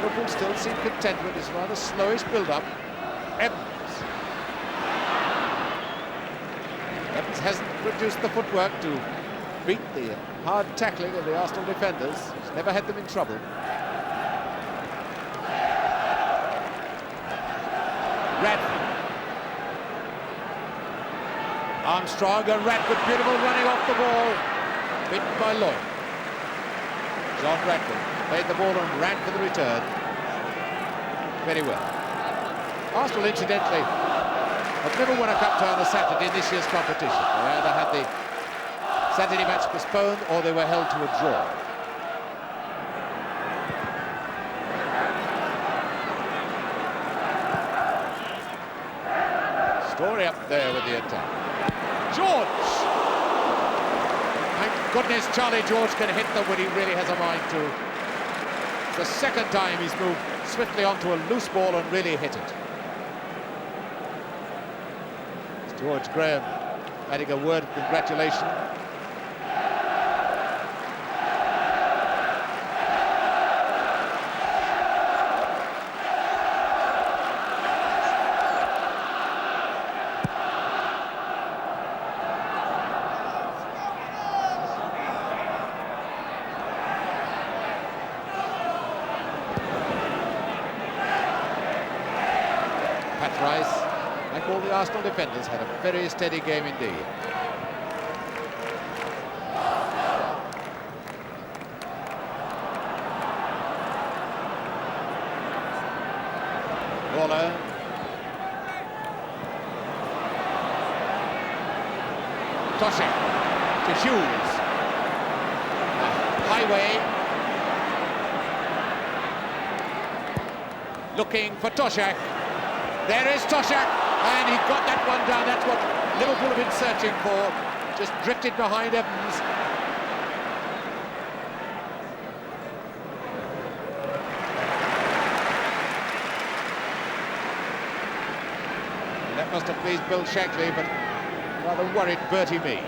A: Liverpool still seem content with this rather slowish build-up. Evans. Evans hasn't produced the footwork to beat the hard tackling of the Arsenal defenders. He's never had them in trouble. Radford. Armstrong and Radford, beautiful running off the ball. Beaten by Lloyd. John Radford played the ball and ran for the return. Very well. Arsenal, incidentally, have never won a cup tie on a Saturday in this year's competition. They either had the Saturday match postponed or they were held to a draw. Story up there with the attack. George! Thank goodness Charlie George can hit them when he really has a mind to. It's the second time he's moved swiftly onto a loose ball and really hit it. It's George Graham adding a word of congratulation. Rice, like all the Arsenal defenders, had a very steady game indeed. Waller. Toshek to Hughes. Highway. Looking for Toshek. There is Toshek, and he got that one down. That's what Liverpool have been searching for. Just drifted behind Evans. And that must have pleased Bill Shankly, but rather worried Bertie Mee.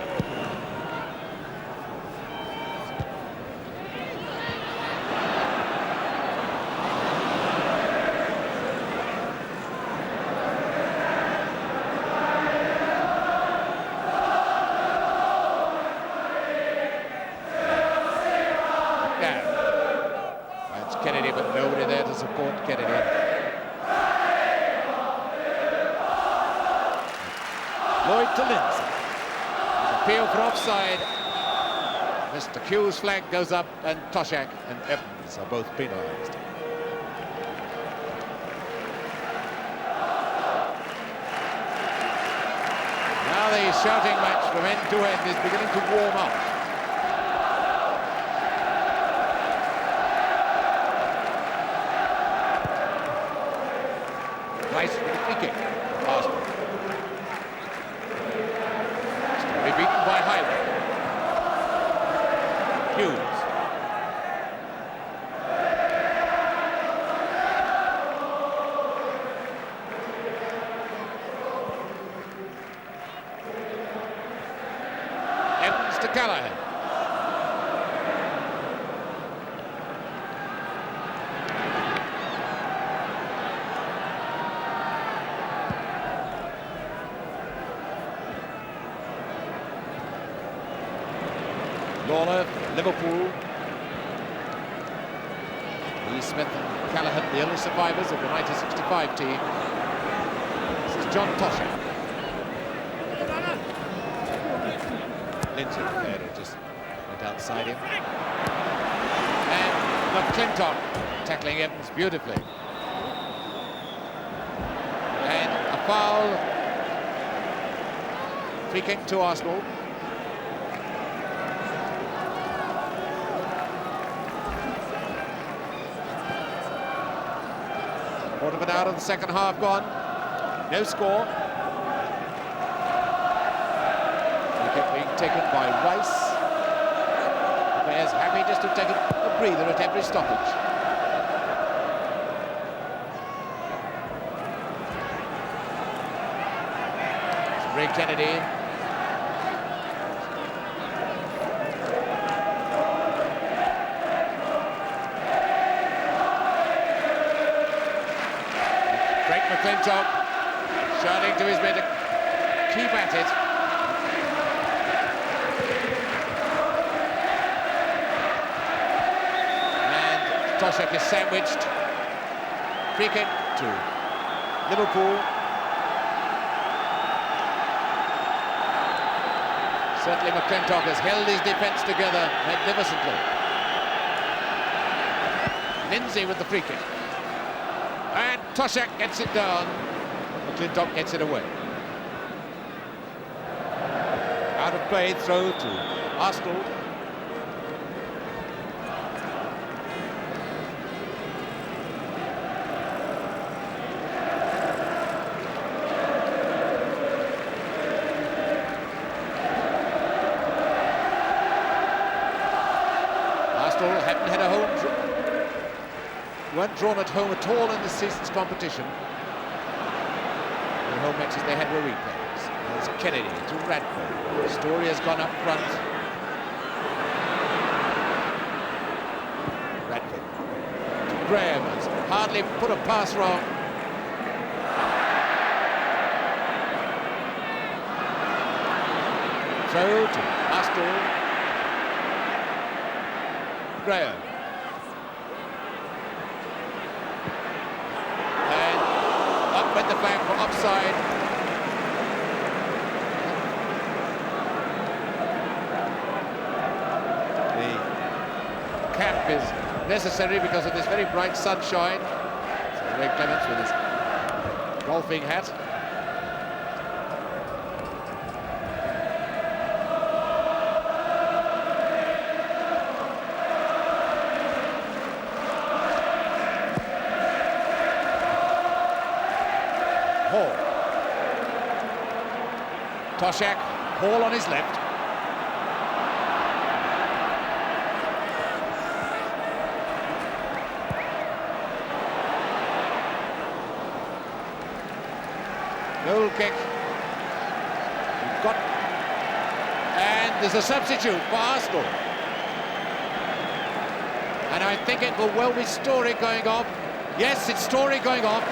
A: Kennedy, but nobody there to support Kennedy. Lloyd to Lindsay. Appeal for offside. Mr. Q's flag goes up, and Toshak and Evans are both penalised. Now the shouting match from end to end is beginning to warm up. Rice with a free kick. Arsenal. Story beaten by Highway. Hughes. Evans to Callahan. Lawler, Liverpool. Lee Smith and Callahan, the only survivors of the 1965 team. This is John Toshak. Lindsay there, it just went outside him. And McClintock tackling Evans beautifully. And a foul. Free kick to Arsenal. Quarter of an hour of the second half gone. No score. Free kick being taken by Rice. The players happy just to take a breather at every stoppage. Ray Kennedy. McClintock shouting to his men to keep at it. And Toshak is sandwiched. Free kick to Liverpool. Certainly McClintock has held his defence together magnificently. Lindsay with the free kick. And Toshak gets it down. McClintock gets it away. Out of play, throw to Arsenal. Arsenal haven't had a weren't drawn at home at all in this season's competition. The home matches they had were replays. There's Kennedy to Radford. Story has gone up front. Radford to Graham, has hardly put a pass wrong. Throw to Arsenal. Graham. And up went the flag for offside. The cap is necessary because of this very bright sunshine. So Ray Clements with his golfing hat. Hall. Toshak, Hall on his left. Goal kick. We've got, and there's a substitute for Arsenal. And I think it will well be Story going off. Yes, it's Story going off.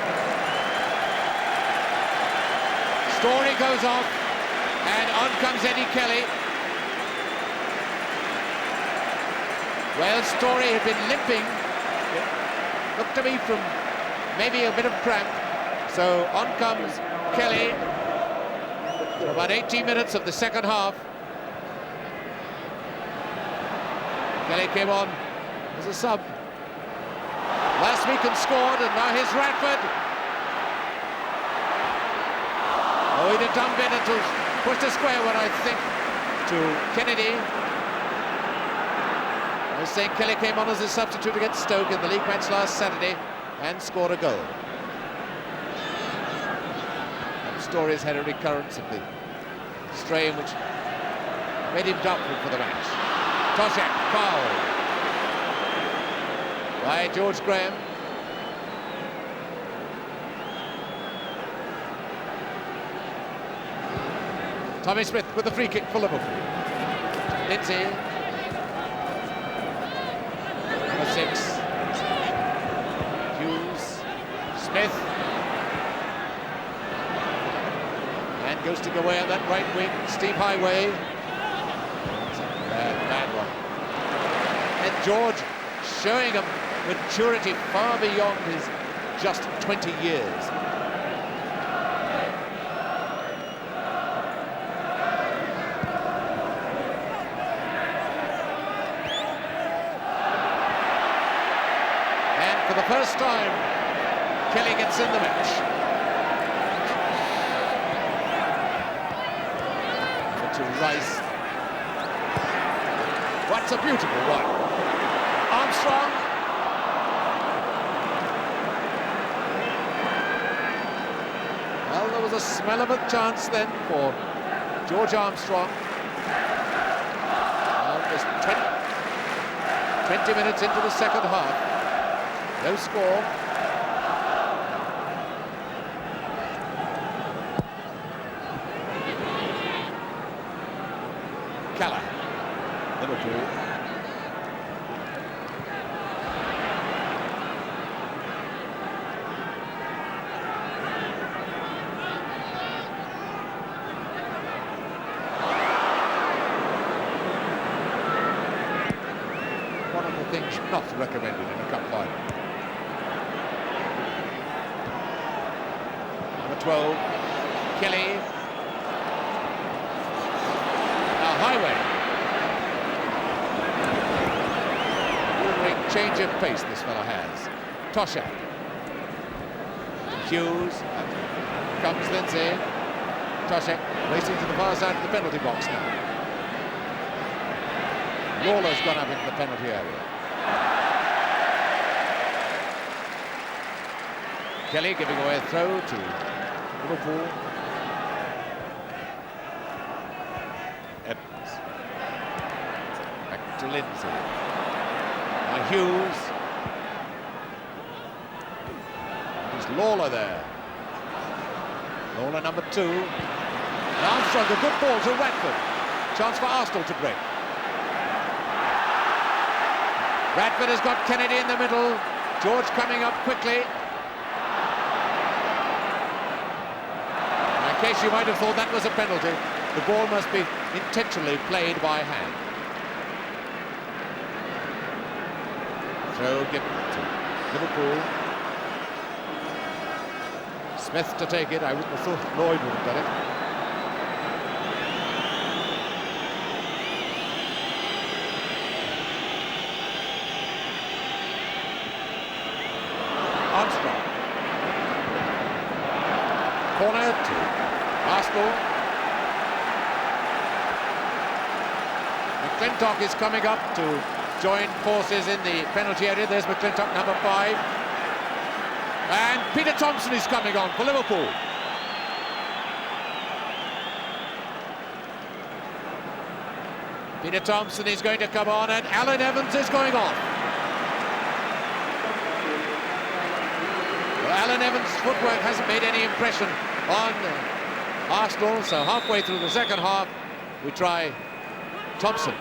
A: Story goes off, and on comes Eddie Kelly. Well, Story had been limping. It looked to me from maybe a bit of cramp. So on comes Kelly. For about 80 minutes of the second half. Kelly came on as a sub. Last week and scored, and now here's Radford. Oh, he'd have done better to push the square one, I think, to Kennedy. I was saying Kelly came on as a substitute against Stoke in the league match last Saturday and scored a goal. And Story has had a recurrence of the strain which made him doubtful for the match. Toshak, foul by George Graham. Tommy Smith with the free kick for Liverpool. Lindsay. Number 6. Hughes. Smith. And ghosting away on that right wing. Steve Highway. It's a bad one. And George showing a maturity far beyond his just 20 years. For the first time, Kelly gets in the match. To Rice. What's a beautiful one. Armstrong. Well, there was a smell of a chance then for George Armstrong. Well, just 20 minutes into the second half. No score. Calla, Liverpool. One of the things not recommended in a cup final. 12, Kelly. A high change of pace this fellow has. Toshak. Hughes. Comes Lindsay. Toshak racing to the far side of the penalty box now. Lawler's gone up into the penalty area. Kelly giving away a throw to Liverpool. Evans. Back to Lindsay. Now Hughes. There's Lawler there. Lawler number 2. And Armstrong, a good ball to Radford. Chance for Arsenal to break. Radford has got Kennedy in the middle. George coming up quickly. In case you might have thought that was a penalty, the ball must be intentionally played by hand. Throw given to Liverpool. Smith to take it. I wouldn't have thought Lloyd would have done it. Armstrong. Corner to Arsenal. McClintock is coming up to join forces in the penalty area. There's McClintock, number 5. And Peter Thompson is coming on for Liverpool. Peter Thompson is going to come on, and Alan Evans is going off. Well, Alan Evans' footwork hasn't made any impression on Arsenal, so halfway through the second half, we try Thompson.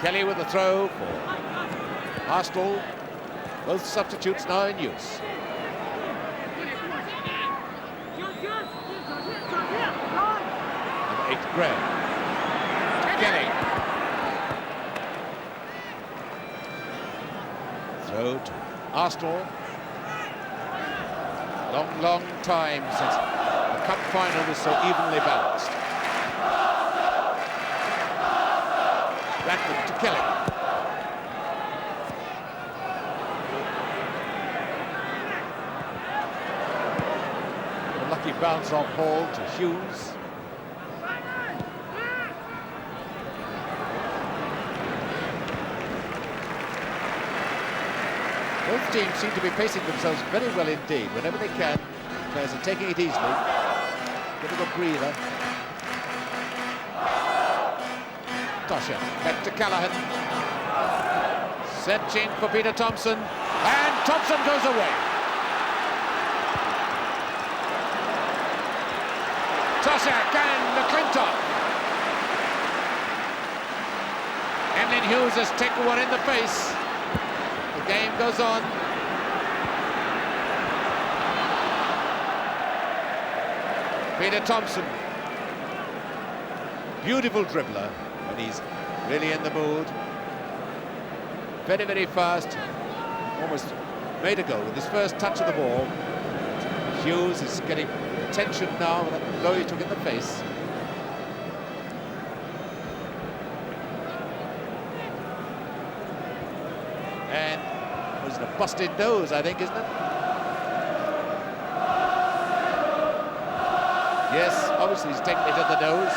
A: Kelly with the throw for Arsenal. Both substitutes now in use. Number 8, Graham. Kelly. Throw to Arsenal. Long time since the cup final was so evenly balanced. Radford to Kelly. A lucky bounce off Hall to Hughes. Both teams seem to be pacing themselves very well indeed. Whenever they can, players are taking it easily. Bit of a breather. Tosha, back to Callaghan. Searching for Peter Thompson. And Thompson goes away. Toshak and McClintock. Emlyn Hughes has taken one in the face. The game goes on. Peter Thompson. Beautiful dribbler when he's really in the mood. Very, very fast. Almost made a goal with his first touch of the ball. Hughes is getting attention now with that blow he took in the face. And it was a busted nose, I think, isn't it? Yes, obviously he's taken it at the nose.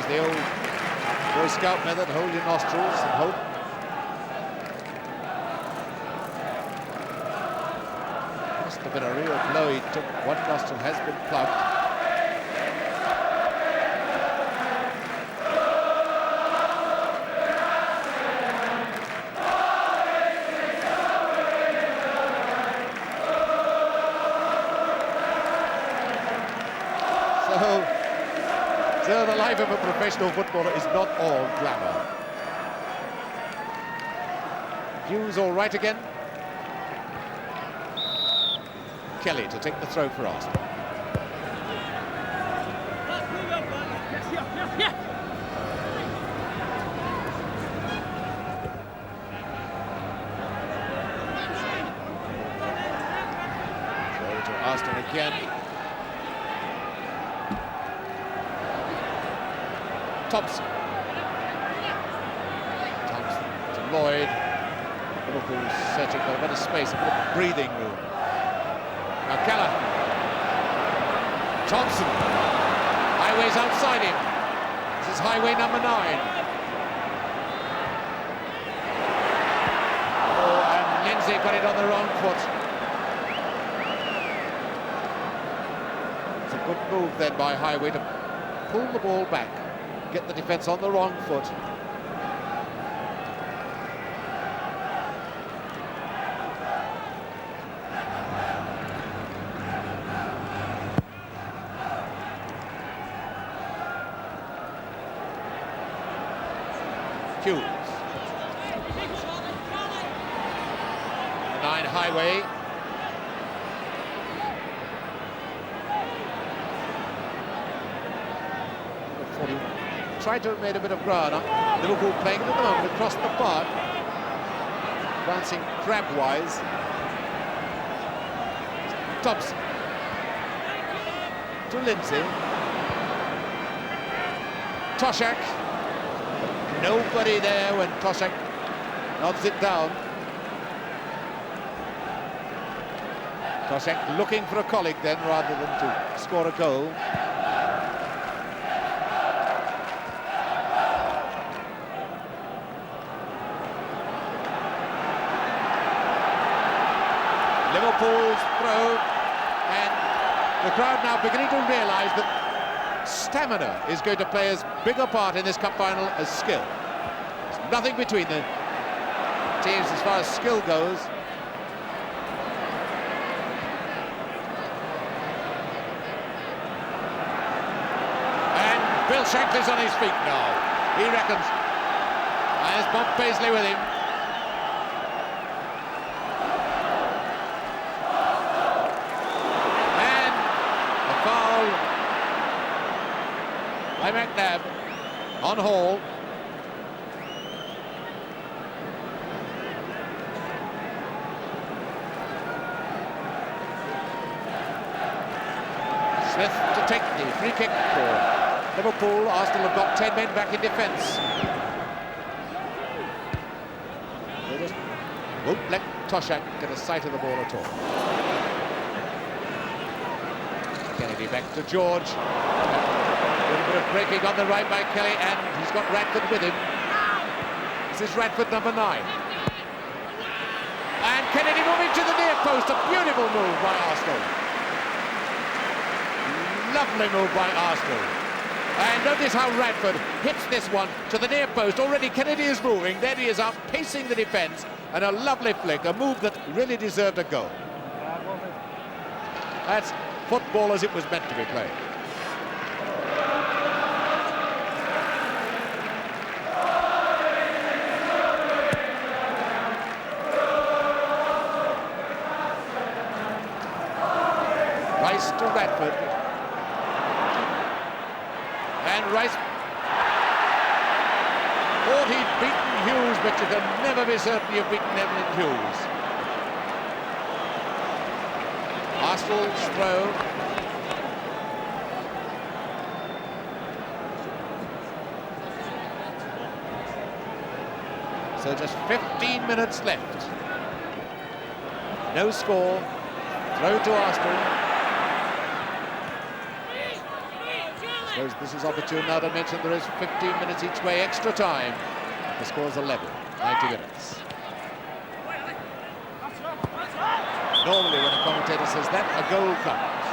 A: The old Boy Scout method, hold your nostrils and hope. Must have been a real blow. He took one nostril, has been plugged. So the life of a professional footballer is not all glamour. Hughes all right again. Kelly to take the throw for Arsenal. Throw to Arsenal again. Thompson to Lloyd. Liverpool searching for a bit of space, a bit of breathing room. Now Keller. Thompson. Highway's outside him. This is highway number 9. Oh, and Lindsay got it on the wrong foot. It's a good move then by Highway to pull the ball back, get the defence on the wrong foot. Hughes. 9 Highway. Tried to have made a bit of ground. Liverpool playing at the moment across the park, bouncing crab-wise. Thompson to Lindsay. Toshak. Nobody there when Toshak nods it down. Toshak looking for a colleague then rather than to score a goal. Liverpool's throw, and the crowd now beginning to realise that stamina is going to play as big a part in this cup final as skill. There's nothing between the teams as far as skill goes. And Bill Shankly's on his feet now, he reckons. And there's Bob Paisley with him. By McNabb on Hall. Smith to take the free kick for Liverpool. Arsenal have got 10 men back in defence. They just won't let Toshak get a sight of the ball at all. Kennedy back to George. A little bit of breaking on the right by Kelly, and he's got Radford with him. This is Radford, number 9. And Kennedy moving to the near post. A beautiful move by Arsenal. Lovely move by Arsenal. And notice how Radford hits this one to the near post. Already Kennedy is moving. There he is out pacing the defence. And a lovely flick, a move that really deserved a goal. That's football as it was meant to be played. Rice to Radford. And Rice thought he'd beaten Hughes, but you can never be certain you've beaten Evelyn Hughes. Arsenal's throw. So just 15 minutes left. No score. Throw to Arsenal. I suppose this is opportune now to mention there is 15 minutes each way extra time. The score's 11, 90 minutes. Normally when a commentator says that, a goal comes.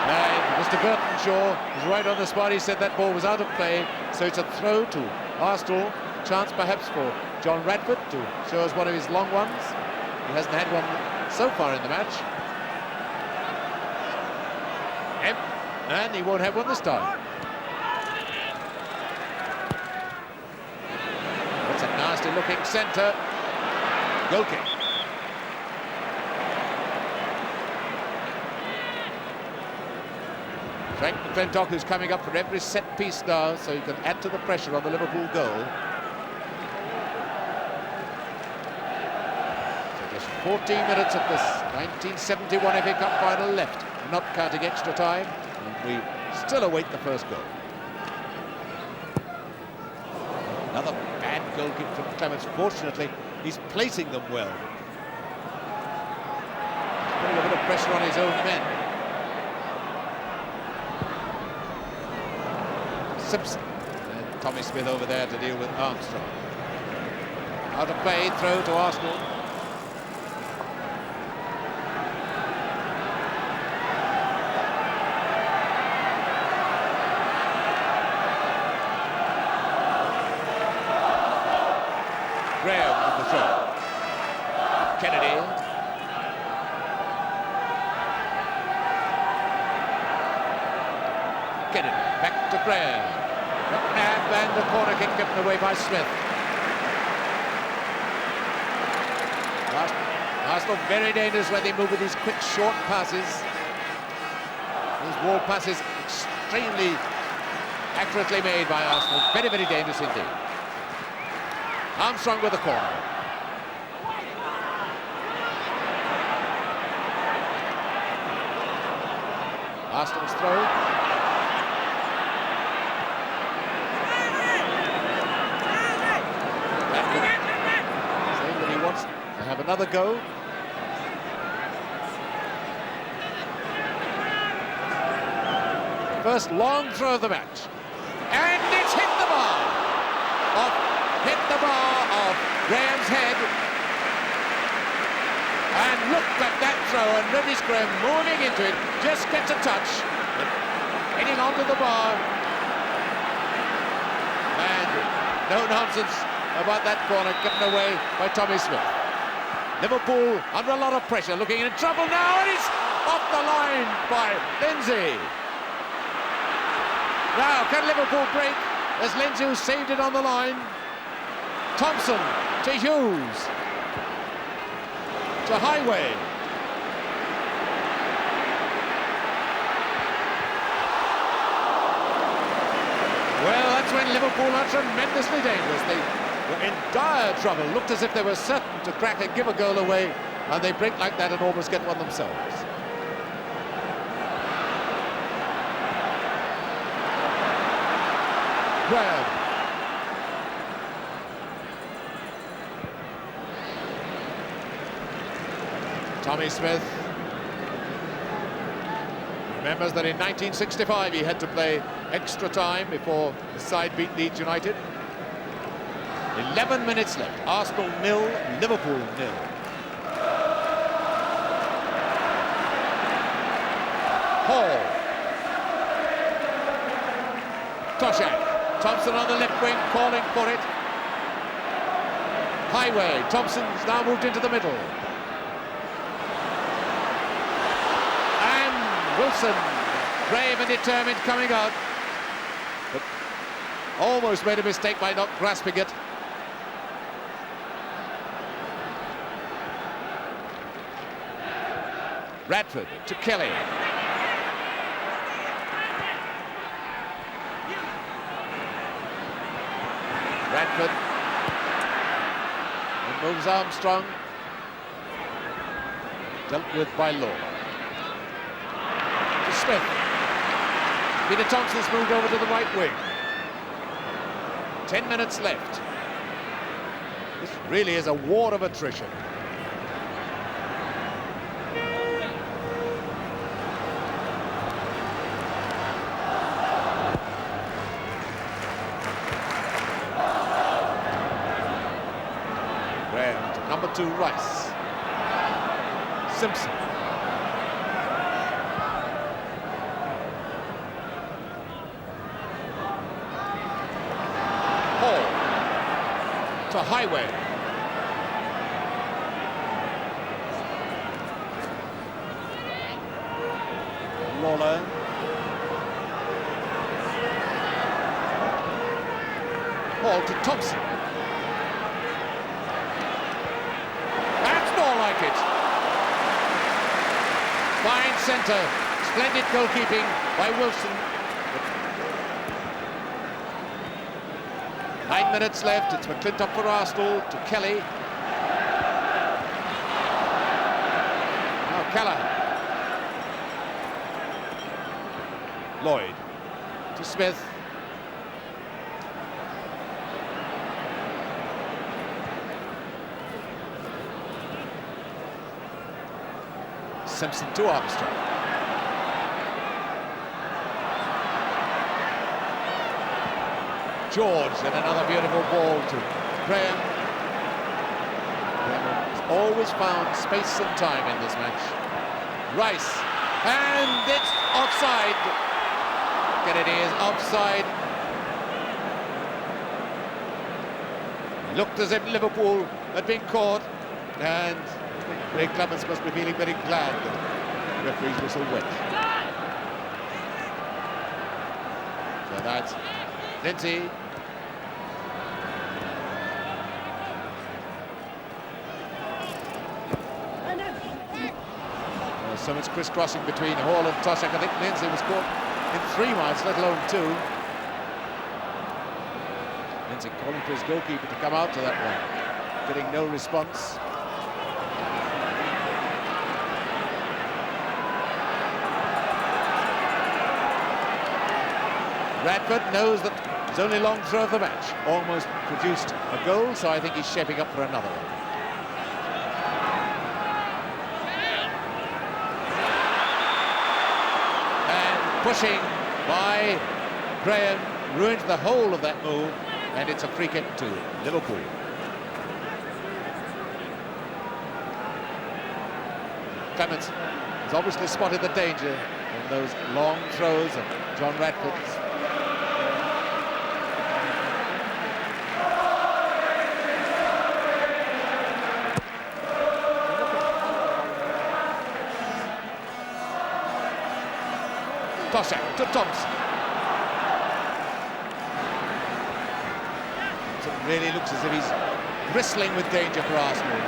A: And Mr. Burtonshaw was right on the spot. He said that ball was out of play, so it's a throw to Arsenal. Chance perhaps for John Radford to show us one of his long ones. He hasn't had one so far in the match. And he won't have one this time. That's a nasty looking centre. Goal kick. Frank McClintock, who's coming up for every set piece now, so he can add to the pressure on the Liverpool goal. So just 14 minutes of this 1971 FA Cup final left, not counting extra time, and we still await the first goal. Another bad goal kick from Clements. Fortunately, he's placing them well. He's putting a bit of pressure on his own men. Simpson. And Tommy Smith over there to deal with Armstrong. Out of play, throw to Arsenal. Graham with the throw. Kennedy. Kennedy back to Graham. Nab and the corner kick given away by Smith. Arsenal very dangerous when they move with these quick short passes. These wall passes extremely accurately made by Arsenal. Very, very dangerous indeed. Armstrong with the corner. Arsenal's throw. Saying that he wants to have another go. First long throw of the match. And it's hit the bar. Hit the bar of Graham's head. And look at that throw, and Reddy's Graham moving into it, just gets a touch, hitting onto the bar. And no nonsense about that corner given away by Tommy Smith. Liverpool under a lot of pressure, looking in trouble now, and it's off the line by Lindsay. Now, can Liverpool break? There's Lindsay who saved it on the line. Thompson to Hughes. To Highway. Well, that's when Liverpool are tremendously dangerous. They were in dire trouble. Looked as if they were certain to crack and give a goal away, and they break like that and almost get one themselves. Graham. Tommy Smith remembers that in 1965 he had to play extra time before the side beat Leeds United. 11 minutes left. Arsenal 0, Liverpool 0. Hall. Toshak. Thompson on the left wing, calling for it. Highway. Thompson's now moved into the middle. And Wilson, brave and determined, coming out. But almost made a mistake by not grasping it. Radford to Kelly. Radford. And moves Armstrong. Dealt with by Law. To Smith. Peter Thompson's moved over to the right wing. 10 minutes left. This really is a war of attrition. Number 2, Rice. Simpson. Hall. To Highway. Lawler. Hall to Thompson. Like it. Fine centre, Splendid goalkeeping by Wilson. 9 minutes left. It's McClintock for Arsenal to Kelly. Now Callaghan. Lloyd to Smith. Simpson to Armstrong. George, and another beautiful ball to Graham. Graham has always found space and time in this match. Rice, and it's offside. Kennedy is offside. It looked as if Liverpool had been caught, and Ray Clements must be feeling very glad that the referee's whistle went. So that's Lindsay. So much crisscrossing between Hall and Toshak. I think Lindsay was caught in 3 marks, let alone 2. Lindsay calling for his goalkeeper to come out to that one, getting no response. Radford knows that his only long throw of the match almost produced a goal, so I think he's shaping up for another one. Pushing by Graham ruined the whole of that move, and it's a free kick to Liverpool. Clements has obviously spotted the danger in those long throws of John Radford's. Toshak to Thompson. So it really looks as if he's bristling with danger for Arsenal.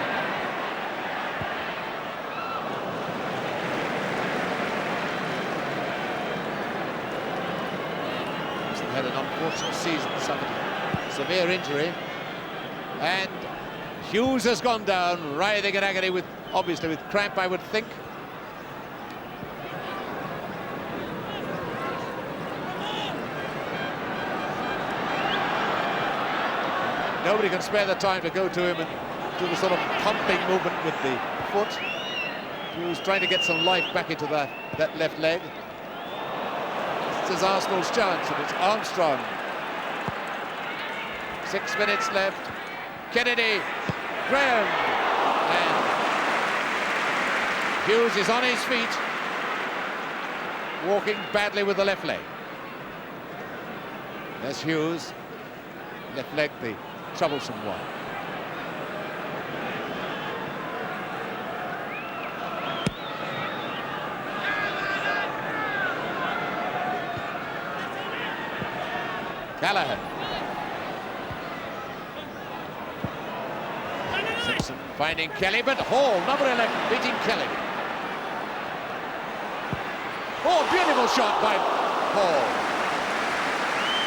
A: He's had an unfortunate season, suffered a severe injury, and Hughes has gone down, writhing in agony with, obviously with cramp, I would think. Nobody can spare the time to go to him and do the sort of pumping movement with the foot. He was trying to get some life back into that left leg. This is Arsenal's chance, and it's Armstrong. 6 minutes left. Kennedy, Graham, and Hughes is on his feet, walking badly with the left leg. There's Hughes, left leg, the troublesome one. Callaghan. Simpson finding Kelly, but Hall, number 11, beating Kelly. Oh, beautiful shot by Hall.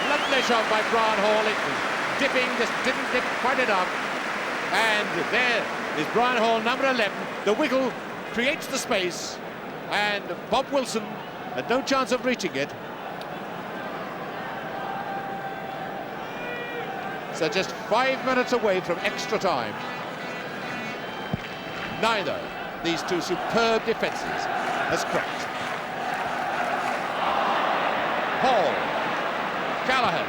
A: Lovely shot by Brian Hall. It was dipping, just didn't dip quite enough. And there is Brian Hall, number 11. The wiggle creates the space, and Bob Wilson had no chance of reaching it. So just 5 minutes away from extra time. Neither these two superb defences has cracked. Hall, Callaghan,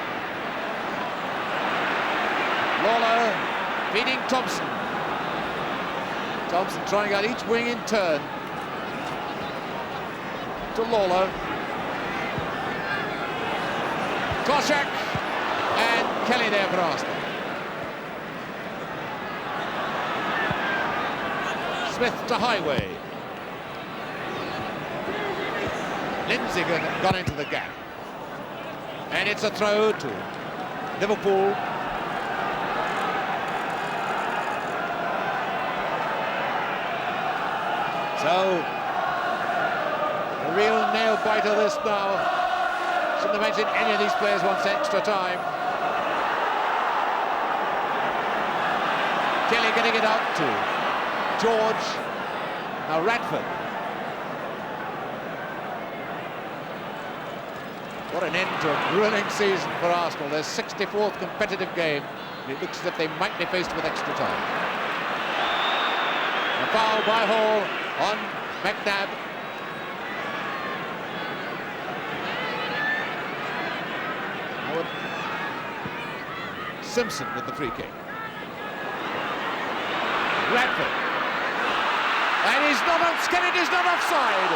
A: Lawler feeding Thompson. Thompson trying out each wing in turn. To Lawler. Toshak, and Kelly there for Arsenal. Smith to Highway. Lindsay got into the gap. And it's a throw to Liverpool. So, a real nail spite of this now. Shouldn't have mentioned any of these players wants extra time. Kelly getting it out to George. Now Radford. What an end to a grilling season for Arsenal. Their 64th competitive game. It looks as if they might be faced with extra time. A foul by Hall on McNabb. Simpson with the free kick. Radford. And he's not on, Skerritt is not offside.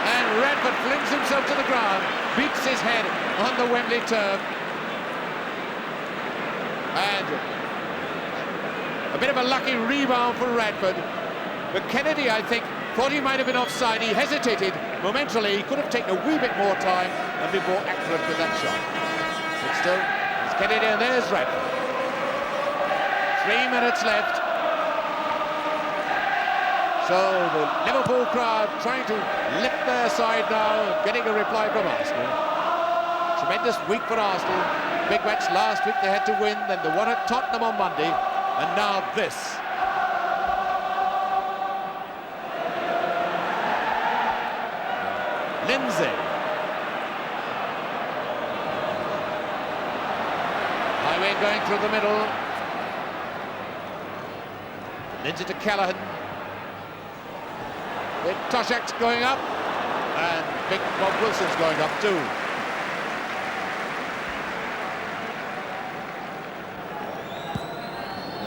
A: And Radford flings himself to the ground, beats his head on the Wembley turf. And a bit of a lucky rebound for Radford. But Kennedy, I think, thought he might have been offside. He hesitated momentarily. He could have taken a wee bit more time and been more accurate with that shot. But still, it's Kennedy, and there's Radford. 3 minutes left. So the Liverpool crowd trying to lift their side now, getting a reply from Arsenal. Tremendous week for Arsenal. Big match last week, they had to win, then the one at Tottenham on Monday, and now this. Lindsay. Highway going through the middle. Lindsay to Callaghan. Then Toshak's going up, and Big Bob Wilson's going up too.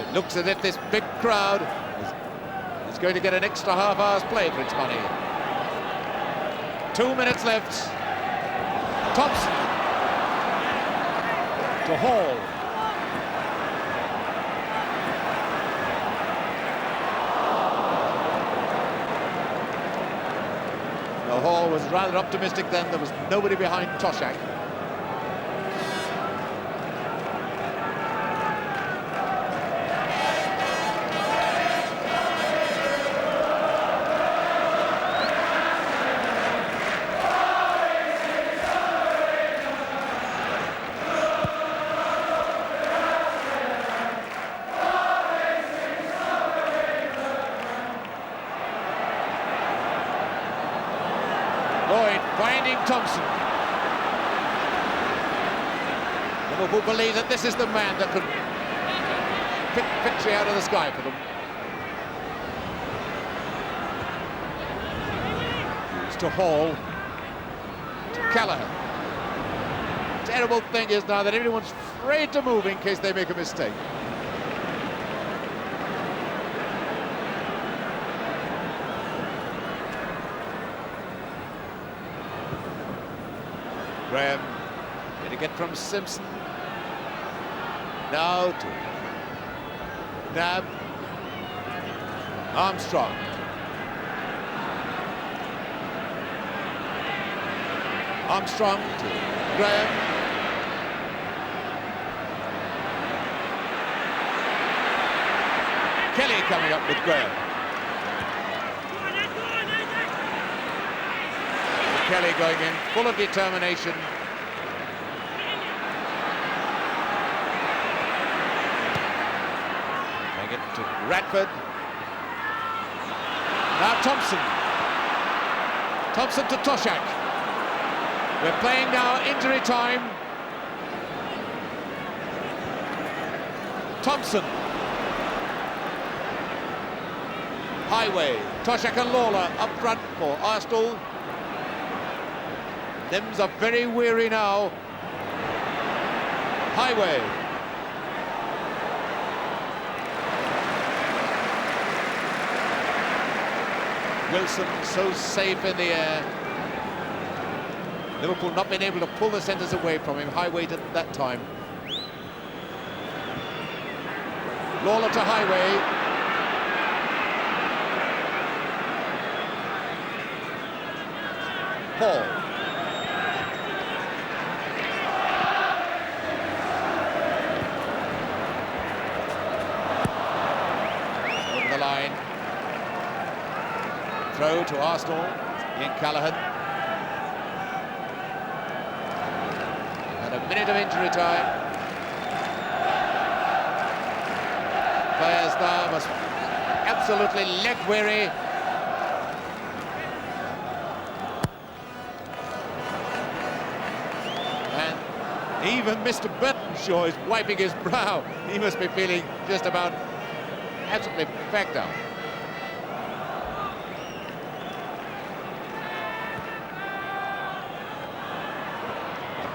A: It looks as if this big crowd is going to get an extra half hour's play for its money. 2 minutes left. Thompson to Hall. Now Hall was rather optimistic then. There was nobody behind Toshak. Finding Thompson. Liverpool believe that this is the man that could pick victory out of the sky for them. It's to Hall. To Callaghan. Terrible thing is now that everyone's afraid to move in case they make a mistake. Graham, going to get from Simpson. Now to Nab. Armstrong. Armstrong to Graham. Kelly coming up with Graham. Kelly going in, full of determination. Going it to Radford. Now Thompson. Thompson to Toshak. We're playing now injury time. Thompson. Highway. Toshak and Lawler up front for Arsenal. Them's are very weary now. Highway. Wilson so safe in the air. Liverpool not being able to pull the centres away from him. Highway did that time. Lawler to Highway. Hall. Over the line. Throw to Arsenal. Ian Callaghan. And a minute of injury time. Players now must absolutely leg weary. And even Mr. Burtonshaw is wiping his brow. He must be feeling just about absolutely fagged out.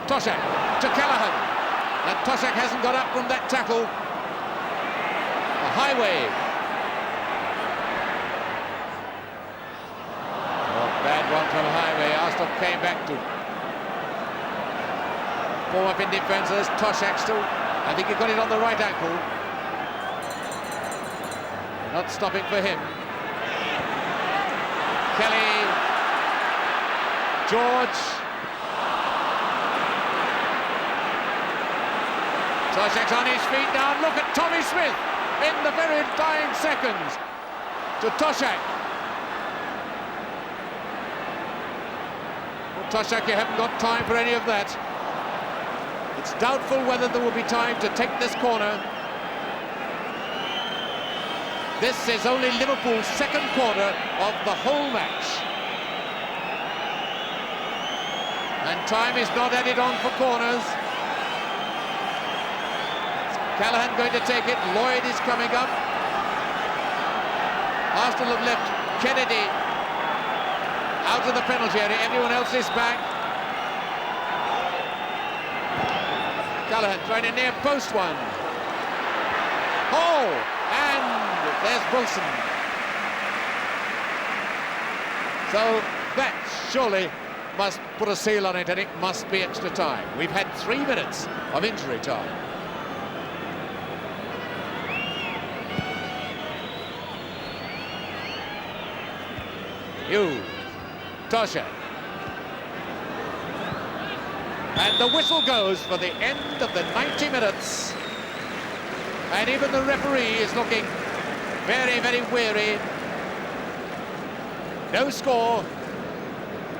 A: Toshak to Callaghan, and Toshak hasn't got up from that tackle. A highway. Oh, bad one from Highway. Arsenal came back to form up in defence. There's Toshak still. I think he got it on the right ankle. Not stopping for him. Kelly. George. Toshak's on his feet now. Look at Tommy Smith in the very dying seconds to Toshak. Well, Toshak, you haven't got time for any of that. It's doubtful whether there will be time to take this corner. This is only Liverpool's second corner of the whole match. And time is not added on for corners. Callaghan going to take it. Lloyd is coming up. Arsenal have left Kennedy out of the penalty area. Everyone else is back. Callaghan trying to near post one. Oh, and there's Wilson. So that surely must put a seal on it, and it must be extra time. We've had 3 minutes of injury time. Toshak. And the whistle goes for the end of the 90 minutes. And even the referee is looking very, very weary. No score.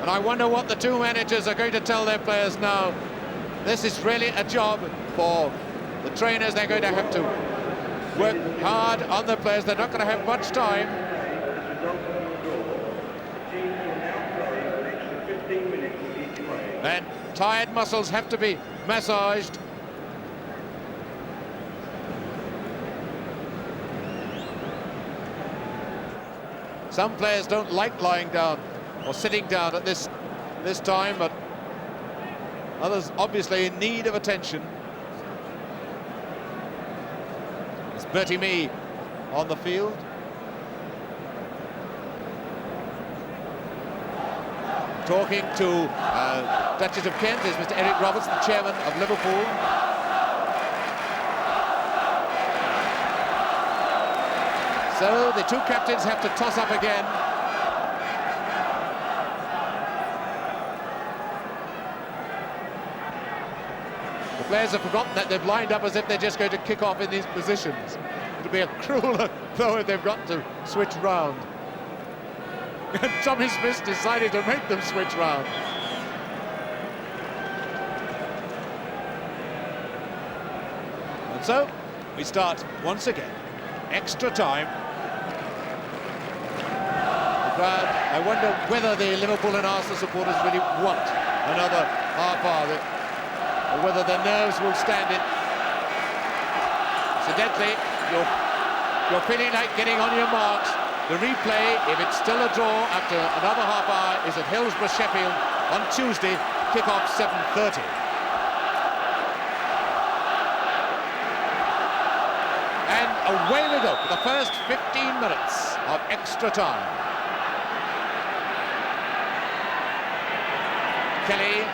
A: And I wonder what the two managers are going to tell their players now. This is really a job for the trainers. They're going to have to work hard on the players. They're not going to have much time. And tired muscles have to be massaged. Some players don't like lying down or sitting down at this time, but others obviously in need of attention. It's Bertie Mee on the field. Talking to Duchess of Kent is Mr. Eric Roberts, the chairman of Liverpool. So the two captains have to toss up again. The players have forgotten that they've lined up as if they're just going to kick off in these positions. It'll be a cruel though if they've got to switch round. And Tommy Smith decided to make them switch round. And so we start once again. Extra time. The crowd, I wonder whether the Liverpool and Arsenal supporters really want another half hour, or whether their nerves will stand it. Incidentally, you're feeling like getting on your marks. The replay, if it's still a draw after another half hour, is at Hillsborough, Sheffield on Tuesday, kick-off 7:30. And away we go for the first 15 minutes of extra time. Kelly.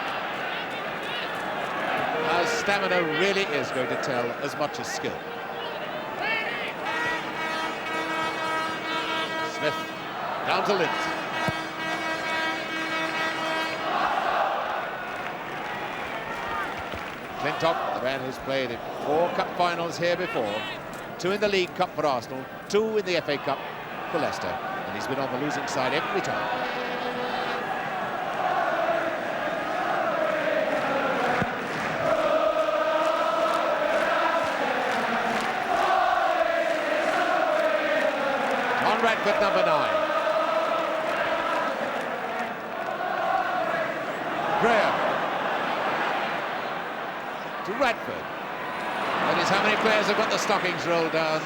A: Now stamina really is going to tell as much as skill. Smith down to Lind. Clintock, the man who's played in 4 cup finals here before, 2 in the League Cup for Arsenal, 2 in the FA Cup for Leicester, and he's been on the losing side every time. on Radford, number 9. Graham to Radford. That is how many players have got the stockings rolled down.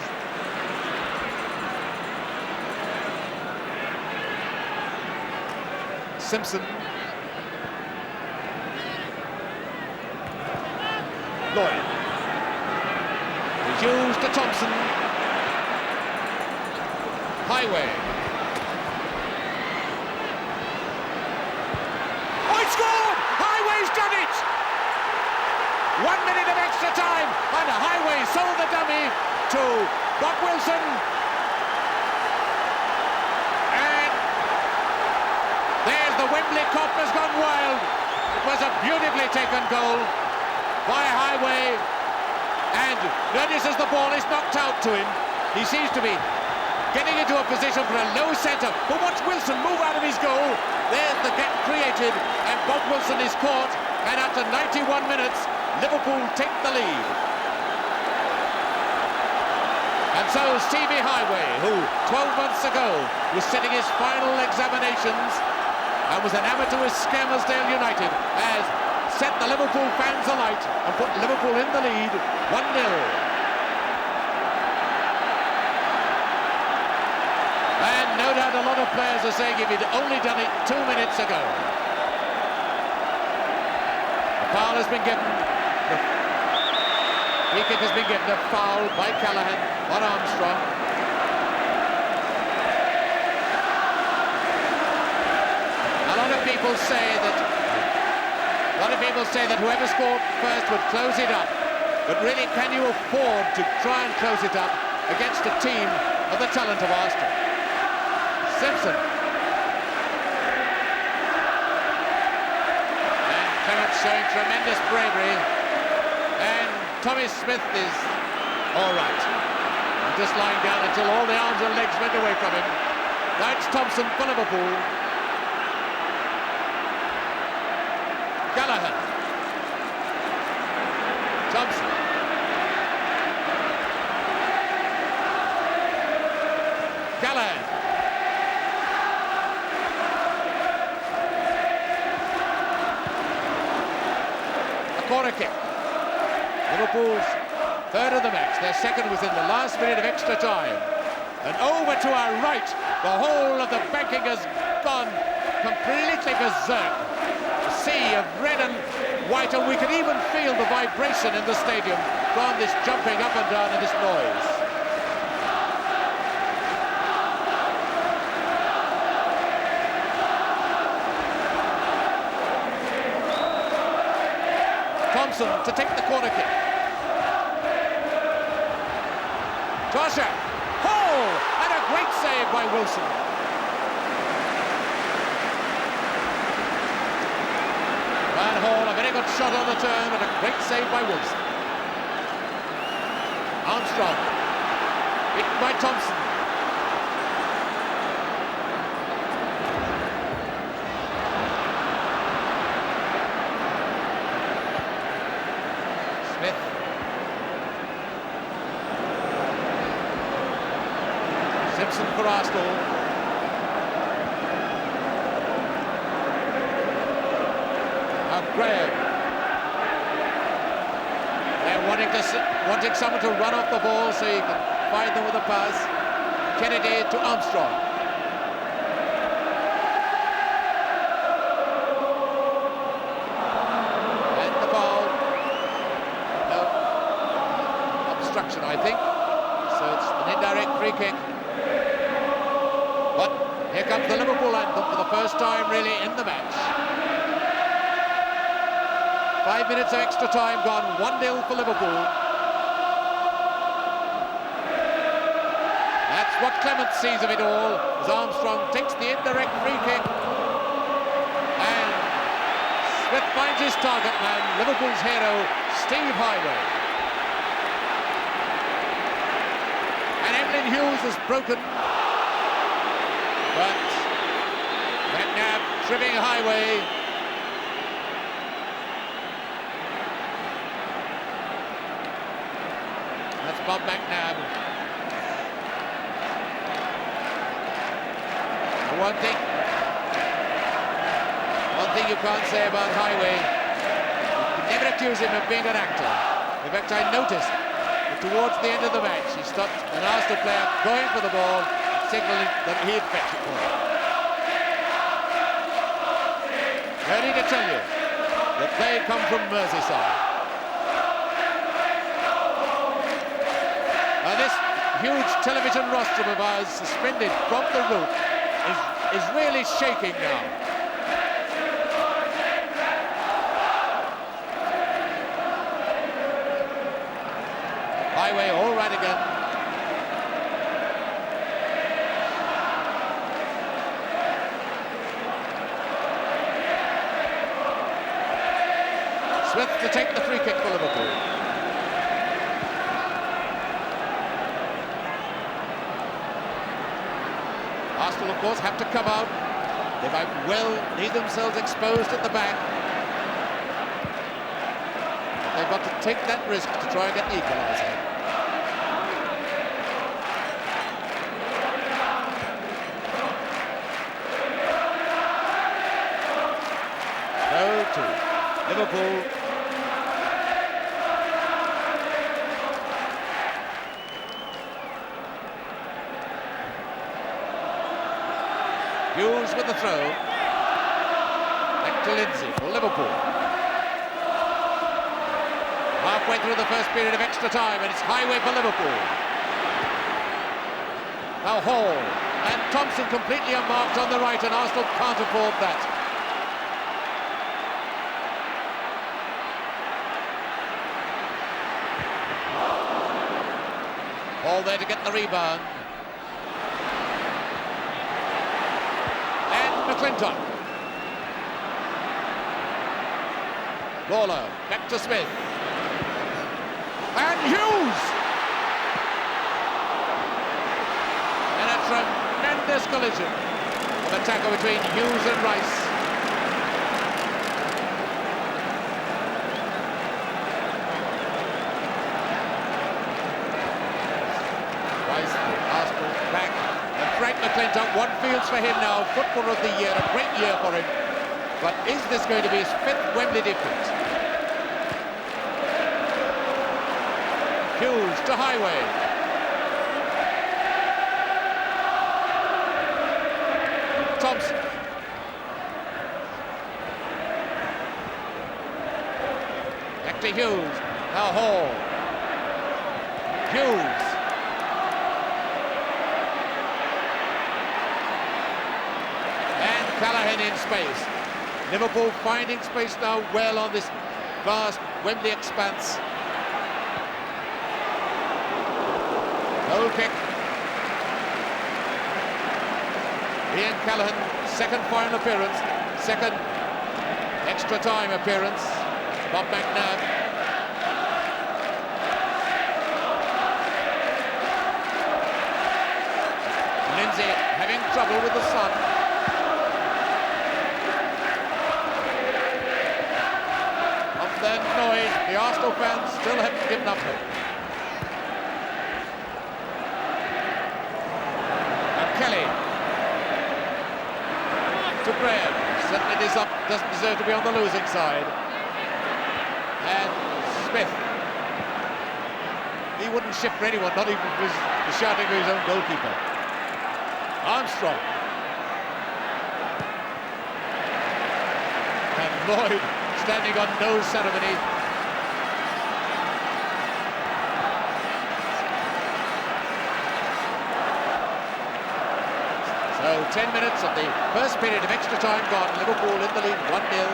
A: Simpson. Lloyd. Hughes to Thompson. Highway. Oh, he scored! Highway's done it! 1 minute of extra time, and Highway sold the dummy to Bob Wilson. And there's the Wembley Cop has gone wild. It was a beautifully taken goal by Highway, and notices the ball is knocked out to him. He seems to be getting into a position for a low centre, but watch Wilson move out of his goal. There's the gap created, and Bob Wilson is caught, and after 91 minutes, Liverpool take the lead. And so Stevie Highway, who 12 months ago was sitting his final examinations and was an amateur with Scammerdale United, has set the Liverpool fans alight and put Liverpool in the lead 1-0. And no doubt a lot of players are saying if he'd only done it 2 minutes ago. The foul has been given. The free kick has been given. A foul by Callaghan on Armstrong. A lot of people say that whoever scored first would close it up. But really, can you afford to try and close it up against a team of the talent of Arsenal? Simpson. And Clement showing tremendous bravery. And Tommy Smith is all right. Just lying down until all the arms and legs went away from him. That's Thompson for Liverpool. Gallagher. Thompson. Gallagher. Corner kick. Liverpool's third of the match. Their second was in the last minute of extra time. And over to our right, the whole of the banking has gone completely berserk. A sea of red and white, and we can even feel the vibration in the stadium from this jumping up and down and this noise. Thompson to take the corner kick. Tosha, Hall, and a great save by Wilson. Van Hall, a very good shot on the turn, and a great save by Wilson. Armstrong, beaten by Thompson. Smith. Simpson for Arsenal. Now Graham. They're wanting someone to run off the ball so you can find them with a pass. Kennedy to Armstrong. And the ball. Obstruction, I think. So it's an indirect free kick. But here comes the Liverpool anthem for the first time really in the match. 5 minutes of extra time gone, 1-0 for Liverpool. That's what Clement sees of it all, as Armstrong takes the indirect free kick. And Smith finds his target man, Liverpool's hero, Steve Highway. And Emlyn Hughes is broken. But McNabb tripping Highway. That's Bob McNabb. One thing you can't say about Highway, you can never accuse him of being an actor. In fact, I noticed that towards the end of the match, he stopped an Arsenal player going for the ball, signalling that he'd fetch it for him. Ready to tell you that they come from Merseyside. And this huge television rostrum of ours, suspended from the roof, is really shaking now. Highway all right again. Smith to take the free kick for Liverpool. Arsenal, of course, have to come out. They might well leave themselves exposed at the back. They've got to take that risk to try and get the equaliser. To Liverpool. Hughes with the throw. Back to Lindsay for Liverpool. Halfway through the first period of extra time, and it's Highway for Liverpool. Now Hall and Thompson completely unmarked on the right, and Arsenal can't afford that. All there to get the rebound. And McClintock. Gawler, back to Smith. And Hughes! And a tremendous collision of a tackle between Hughes and Rice. McClintock, one feels for him now, footballer of the year, a great year for him. But is this going to be his 5th Wembley defeat? Hughes to Highway. Thompson. Back to Hughes. Now Hall. Hughes. Callaghan in space. Liverpool finding space now well on this vast Wembley expanse. Goal kick. Ian Callaghan, second final appearance, second extra time appearance. Bob McNabb. Lindsay having trouble with the sun. Then noise, the Arsenal fans still haven't given up hope. And Kelly to Graham, certainly doesn't deserve to be on the losing side. And Smith, he wouldn't shift for anyone, not even for the shouting of his own goalkeeper. Armstrong. And Lloyd standing on no ceremony. So 10 minutes of the first period of extra time gone. Liverpool in the lead, 1-0.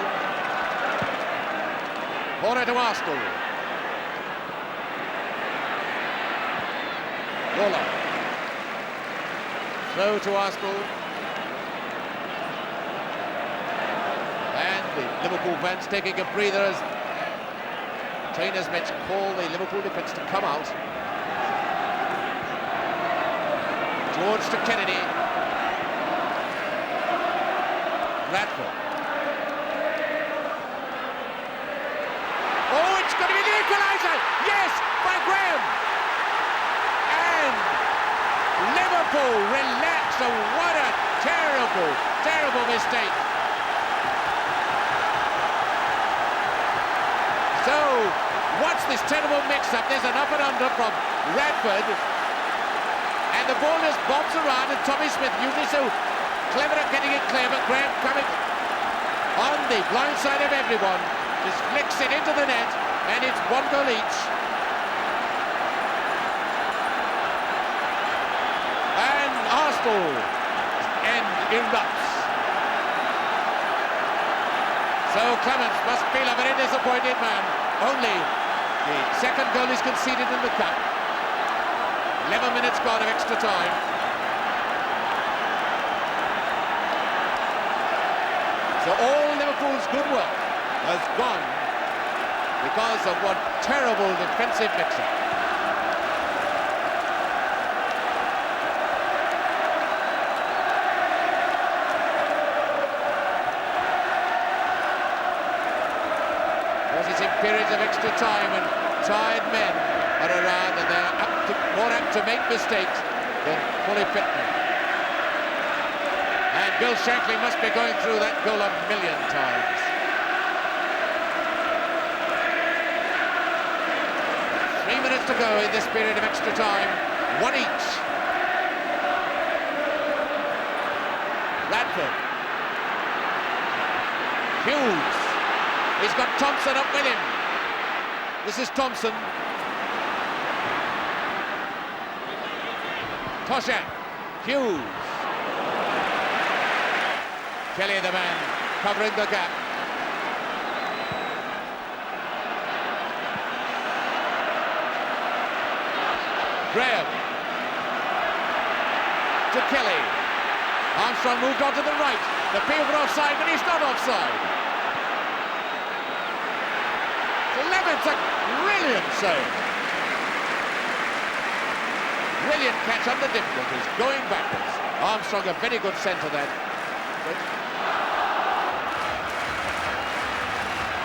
A: Corner to Arsenal. Gawler. Throw to Arsenal. The Liverpool fans taking a breather as trainers match call the Liverpool defence to come out. George to Kennedy. Radford. Oh, it's going to be the equaliser! Yes, by Graham! And Liverpool relax, and what a terrible Liverpool. Terrible mistake. So, what's this terrible mix-up? There's an up and under from Radford. And the ball just bobs around, and Tommy Smith, usually so clever at getting it clear, but Graham coming on the blind side of everyone, just flicks it into the net, and it's 1 goal each. And Arsenal end erupts. So Clements must feel a very disappointed man. Only the second goal is conceded in the cup. 11 minutes gone of extra time. So all Liverpool's good work has gone because of one terrible defensive mix-up. Because it's in periods of extra time when tired men are around and they're more apt to make mistakes than fully fit men. And Bill Shankly must be going through that goal a million times. Minutes to go in this period of extra time. 1 each. Radford. Hughes. He's got Thompson up with him. This is Thompson. Toshak. Hughes. Kelly, the man, covering the gap. Graham to Kelly. Armstrong moved on to the right. The appeal for offside, but he's not offside. Levitt's a brilliant save. Brilliant catch under difficulties, going backwards. Armstrong a very good centre then.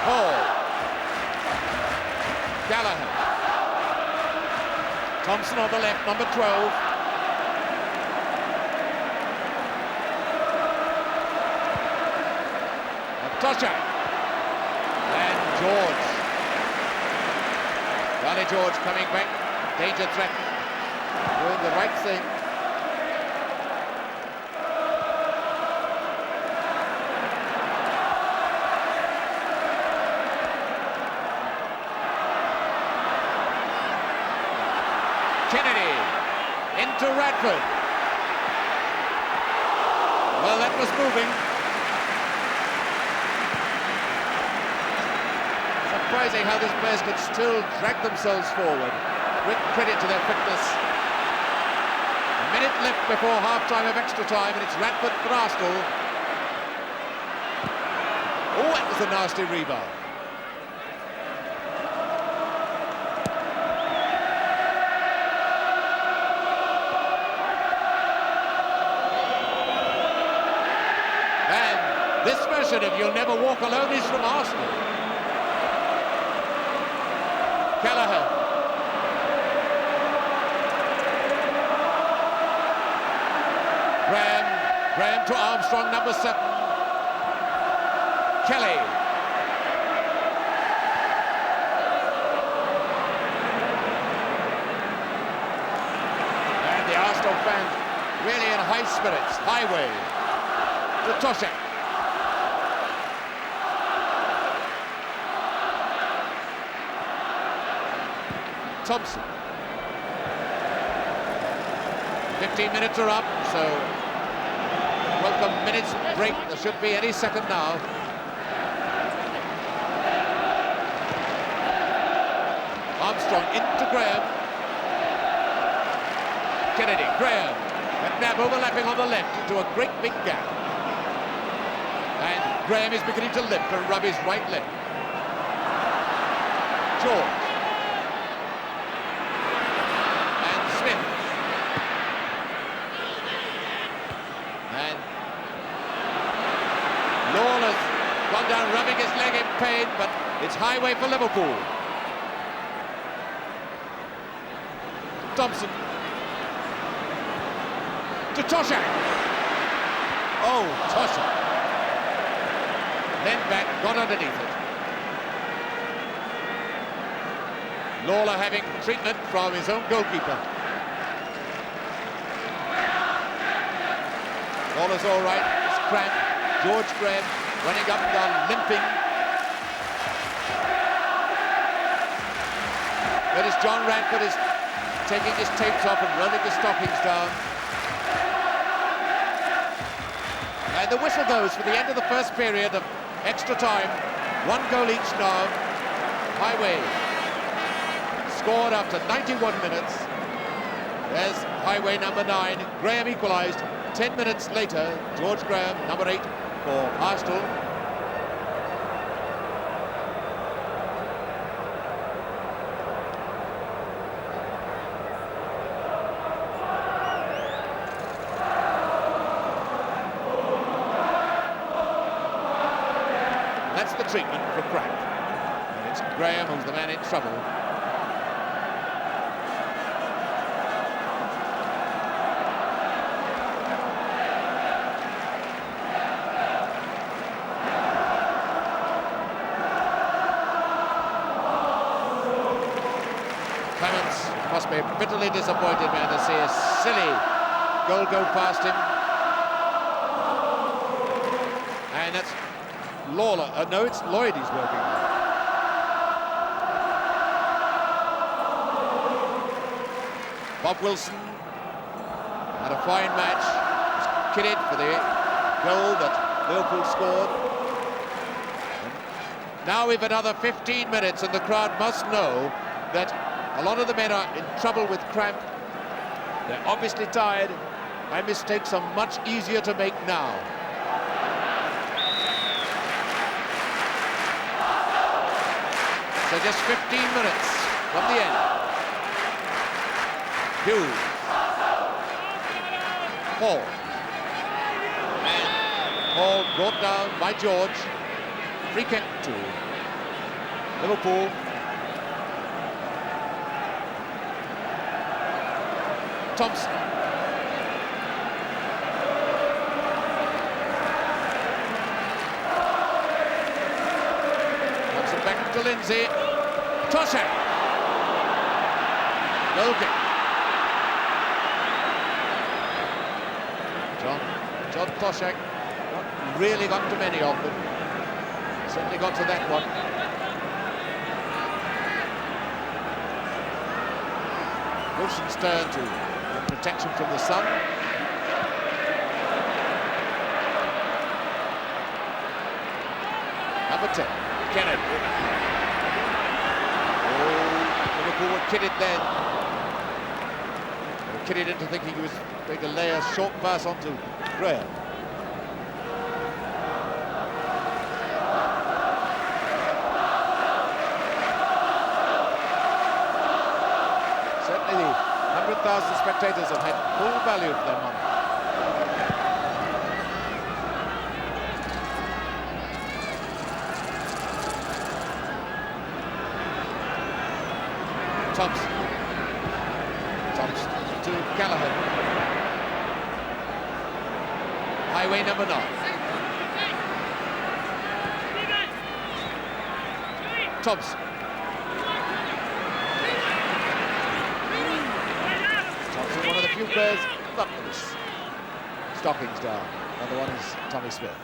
A: Hall. Gallagher. Thompson on the left, number 12. Toshak. And George. Johnny George coming back. Danger threat. Doing the right thing. Kennedy into Radford. Well, that was moving. Surprising how these players can still drag themselves forward. Great credit to their fitness. A minute left before half-time of extra time, and it's Radford for Arsenal. Oh, that was a nasty rebound. This version of You'll Never Walk Alone is from Arsenal. Gallagher. Graham to Armstrong, number 7. Kelly. And the Arsenal fans really in high spirits. Highway to Toshak. Thompson. 15 minutes are up, so welcome minutes break. There should be any second now. Armstrong into Graham. Kennedy, Graham. And Nab overlapping on the left into a great big gap. And Graham is beginning to limp and rub his right leg. George. Gone down rubbing his leg in pain, but it's highway for Liverpool. Thompson to Toshak. Oh, Toshak. Then back, got underneath it. Lawler having treatment from his own goalkeeper. Lawler's all right. It's Cramp. George Graham running up and down, limping. That is John Radford is taking his tapes off and rolling his stockings down. And the whistle goes for the end of the first period of extra time. 1 goal each now. Highway scored after 91 minutes. There's Highway number 9. Graham equalised 10 minutes later. George Graham, number 8 for Arsenal. That's the treatment for Cramp. And it's Graham who's the man in trouble. Clements must be bitterly disappointed, man, to see a silly goal go past him. And that's Lawler. No, it's Lloyd he's working on. Bob Wilson had a fine match. He's kidded for the goal that Liverpool scored. And now we've another 15 minutes, and the crowd must know that a lot of the men are in trouble with cramp. They're obviously tired, and mistakes are much easier to make now. So just 15 minutes from the end. Hughes. Paul. And Paul brought down by George. Free kick to Liverpool. Thompson. Thompson back to Lindsay. Toshak. Goal kick. John Toshak. Not really got to many of them. Certainly got to that one. Wilson's turn to protection from the sun. Number 10, Kennedy. Oh, Liverpool were kidded then. They were kidded into thinking he was going to lay a short pass onto Graham. Certainly the 100,000 spectators have had full value for their money. Thompson to Gallagher. Highway number 9. Thompson. Thompson, one of the few players not with his stockings down. Another one is Tommy Smith.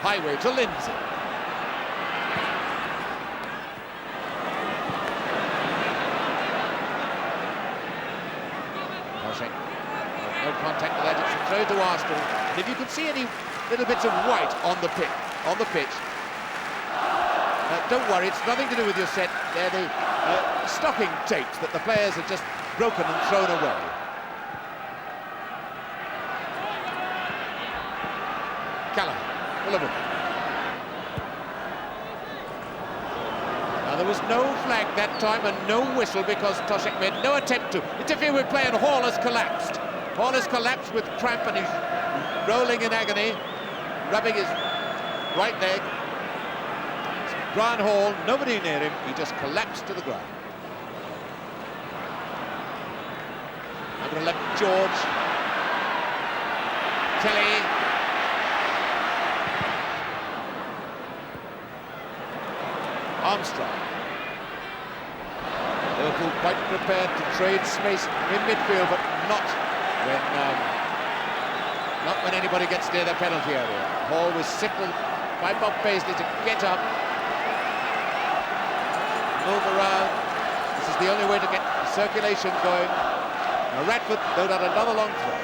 A: Highway to Lindsay. No contact with that, it's a throw to Arsenal. And if you can see any little bits of white on the pitch, don't worry, it's nothing to do with your set. They're the stocking tapes that the players have just broken and thrown away. Gallagher, Liverpool. Now there was no flag that time and no whistle because Toshak made no attempt to interfere with play, and Hall has collapsed. Hall has collapsed with cramp and he's rolling in agony, rubbing his right leg. Brian Hall, nobody near him, he just collapsed to the ground. Number 11, George. Kelly. Armstrong. Liverpool quite prepared to trade space in midfield, but not when anybody gets near the penalty area. Hall was signalled by Bob Paisley to get up, move around. This is the only way to get circulation going. Now Radford no doubt another long throw.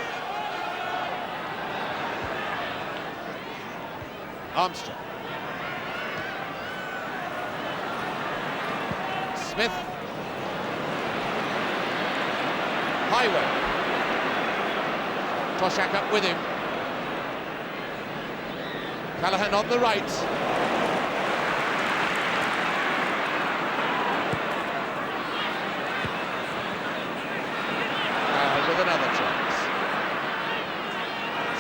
A: Armstrong. Smith. Highway. Toshak up with him. Callaghan on the right. Callaghan with another chance.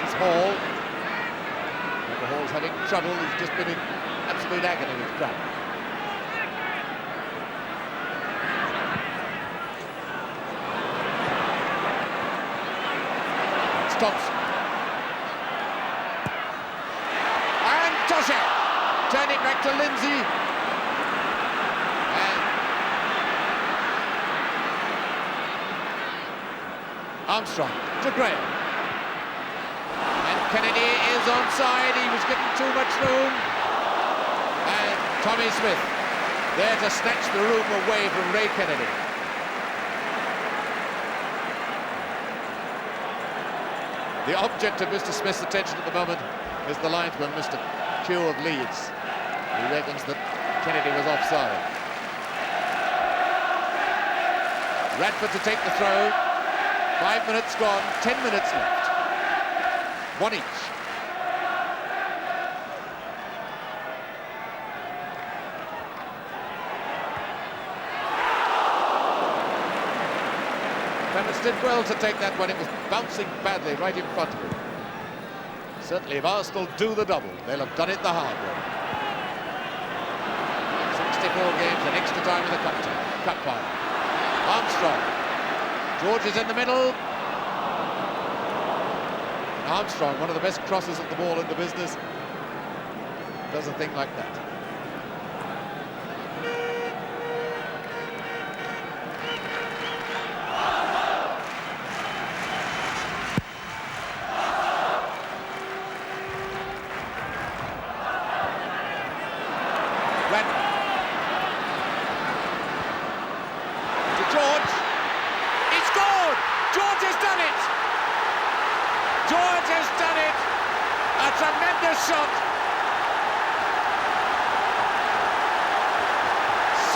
A: This is Hall. Michael Hall's having trouble. He's just been in absolute agony with cramp. Thompson. And Toshak turning back to Lindsay. And Armstrong to Graham. And Kennedy is onside. He was given too much room. And Tommy Smith there to snatch the room away from Ray Kennedy. The object of Mr. Smith's attention at the moment is the linesman, Mr. Q of Leeds. He reckons that Kennedy was offside. Radford to take the throw. 5 minutes gone, 10 minutes left. One each. Clements did well to take that one. It was bouncing badly right in front of him. Certainly, if Arsenal do the double, they'll have done it the hard way. 64 games and extra time in the cup final. Armstrong. George is in the middle. Armstrong, one of the best crosses at the ball in the business, does a thing like that. George, he scored! George has done it! George has done it! A tremendous shot!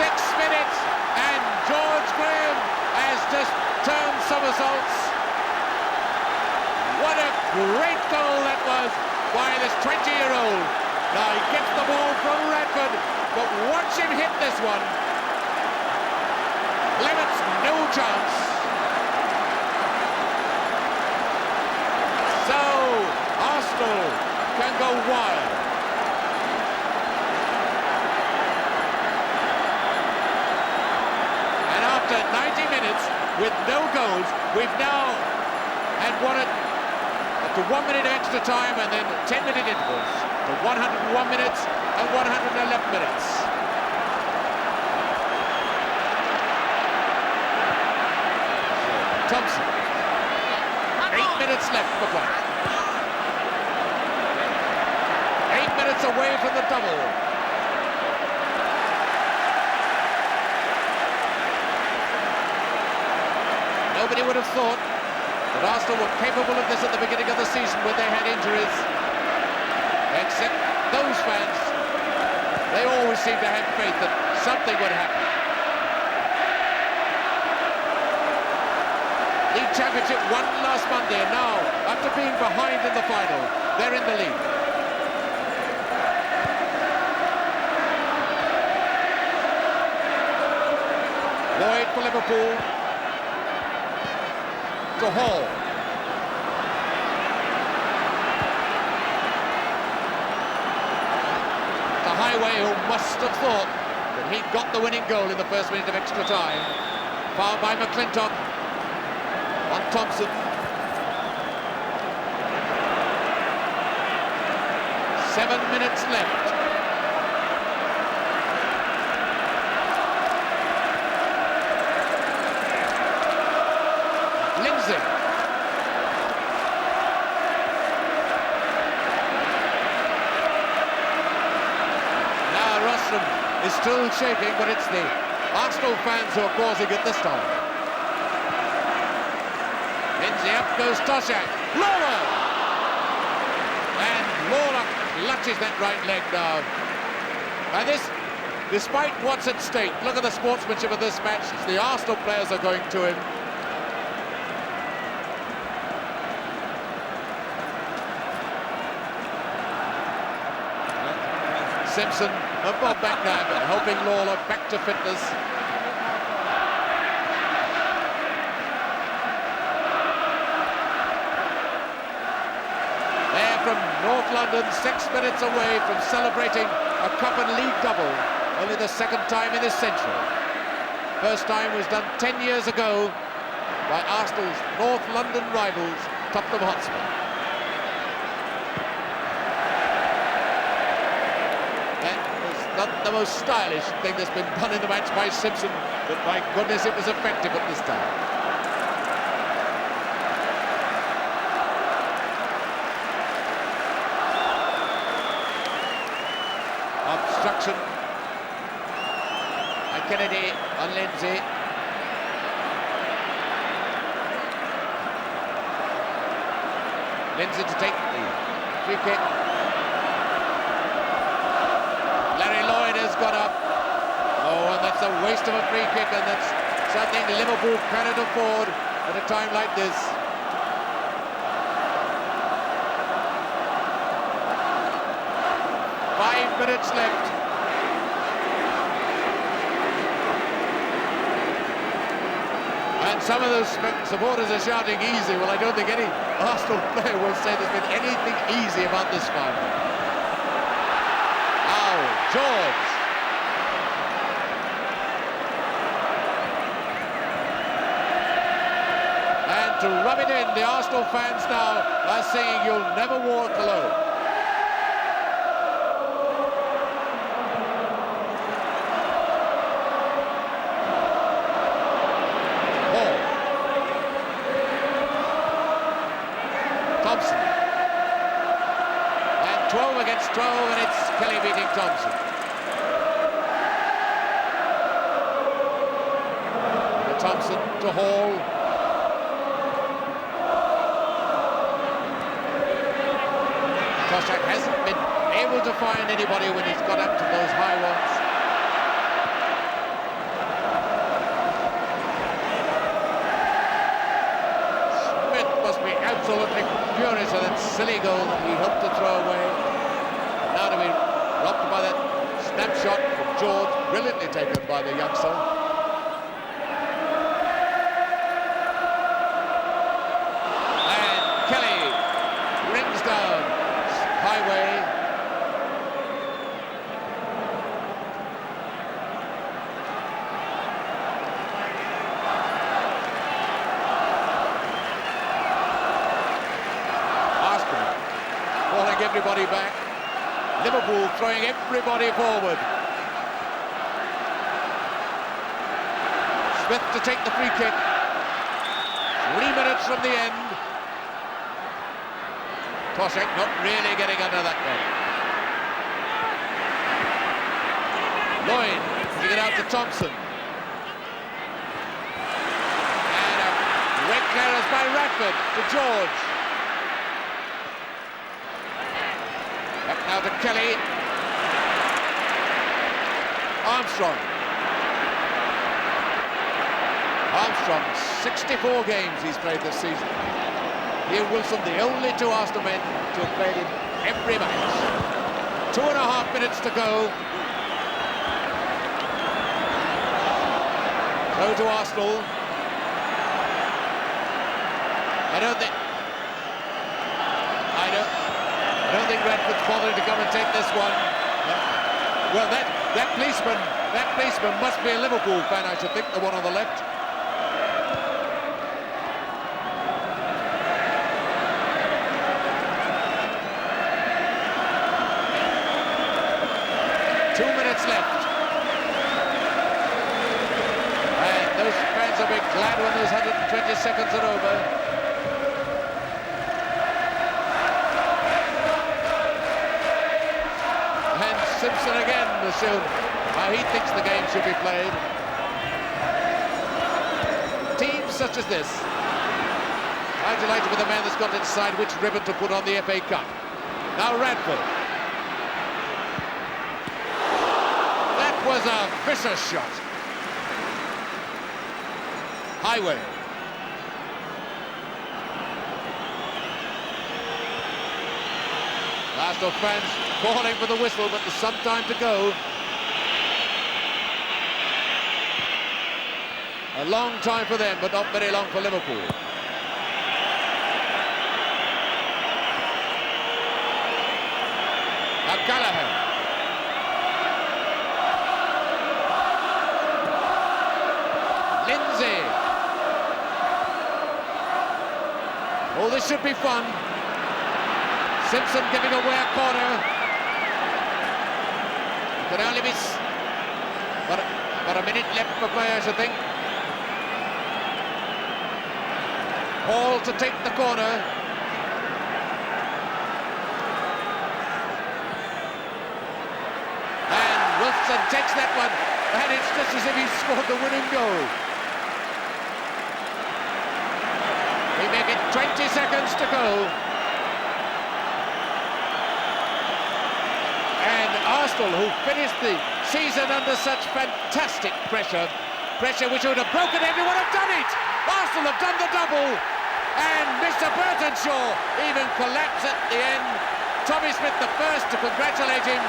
A: 6 minutes and George Graham has just turned somersaults. What a great goal that was by this 20-year-old. Now he gets the ball from Radford, but watch him hit this one. Clements, no chance. So, Arsenal can go wild. And after 90 minutes with no goals, we've now had won it up to 1 minute extra time and then 10-minute intervals to 101 minutes and 111 minutes. Thompson. 8 minutes left for play. 8 minutes away from the double. Nobody would have thought that Arsenal were capable of this at the beginning of the season when they had injuries. Except those fans. They always seem to have faith that something would happen. League Championship won last Monday, and now, after being behind in the final, they're in the lead. Lloyd for Liverpool. To Hall. To Highway, who must have thought that he'd got the winning goal in the first minute of extra time. Fouled by McClintock. On Thompson. 7 minutes left. Lindsay. Now Rostrom is still shaking, but it's the Arsenal fans who are causing it this time. Lindsay, up goes Toshak. Lawler! And Lawler clutches that right leg now. And this, despite what's at stake, look at the sportsmanship of this match. The Arsenal players are going to him. Simpson, Bob McNabb, helping Lawler back to fitness. They're from North London, 6 minutes away from celebrating a Cup and League double, only the second time in this century. First time was done 10 years ago by Arsenal's North London rivals, Tottenham Hotspur. Not the most stylish thing that's been done in the match by Simpson, but my goodness, it was effective at this time. Obstruction. And Kennedy on Lindsay. Lindsay to take the free kick. Got up. Oh, and that's a waste of a free kick, and that's something Liverpool cannot afford at a time like this. Five minutes left. And some of those supporters are shouting easy. Well, I don't think any Arsenal player will say there's been anything easy about this final. Oh, George. To rub it in, the Arsenal fans now are saying you'll never walk alone. Hall. Thompson. And 12 against 12, and it's Kelly beating Thompson. Thompson to Hall. Toshak hasn't been able to find anybody when he's got up to those high ones. Smith must be absolutely furious at that silly goal that he helped to throw away. Now to be robbed by that snapshot from George, brilliantly taken by the youngster. And Kelly rings down. Highway. Arsenal calling everybody back. Liverpool throwing everybody forward. Smith to take the free kick. 3 minutes from the end. Toshak not really getting under that one. Lloyd putting it out to Thompson. And a great clearance by Radford to George. Back now to Kelly. Armstrong. Armstrong, 64 games he's played this season. Ian Wilson, the only two Arsenal men to have played in every match. 2.5 minutes to go. Throw to Arsenal. I don't think Radford's bothering to come and take this one. Well, that policeman must be a Liverpool fan, I should think, the one on the left. minutes left. And those fans will be glad when those 120 seconds are over. And Simpson again assumed how he thinks the game should be played. Teams such as this are delighted with the man that's got to decide which ribbon to put on the FA Cup. Now Radford. That was a vicious shot. Highway. Arsenal fans calling for the whistle, but there's some time to go. A long time for them, but not very long for Liverpool. Gallagher. Lindsay. Oh, this should be fun. Simpson giving away a corner. It could only be about a minute left for play, I should think. Hall to take the corner. Wilson takes that one, and it's just as if he scored the winning goal. We make it 20 seconds to go. And Arsenal, who finished the season under such fantastic pressure which would have broken everyone, have done it! Arsenal have done the double, and Mr. Burtonshaw even collapsed at the end. Tommy Smith the first to congratulate him.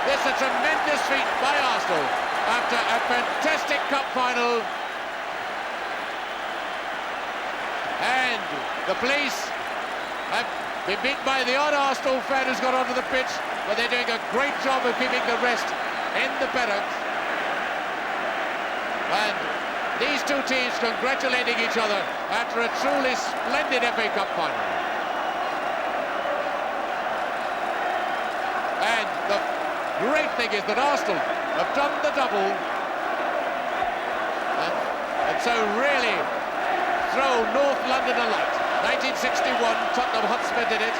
A: It's a tremendous feat by Arsenal after a fantastic cup final. And the police have been beaten by the odd Arsenal fan who's got onto the pitch, but they're doing a great job of keeping the rest in the paddocks. And these two teams congratulating each other after a truly splendid FA Cup final. And the great thing is that Arsenal have done the double and so really throw North London a light. 1961, Tottenham Hotspur did it.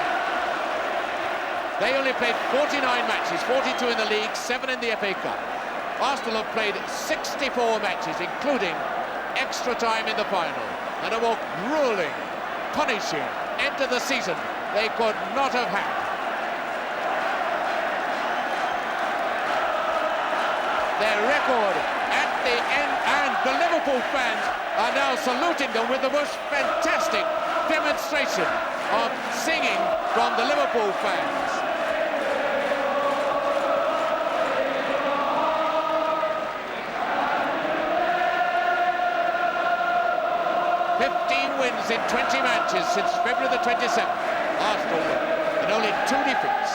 A: They only played 49 matches, 42 in the league, 7 in the FA Cup. Arsenal have played 64 matches, including extra time in the final, and a more grueling, punishing end to the season they could not have had. Their record at the end, and the Liverpool fans are now saluting them with the most fantastic demonstration of singing from the Liverpool fans. Wins in 20 matches since February the 27th. Arsenal and only 2 defeats.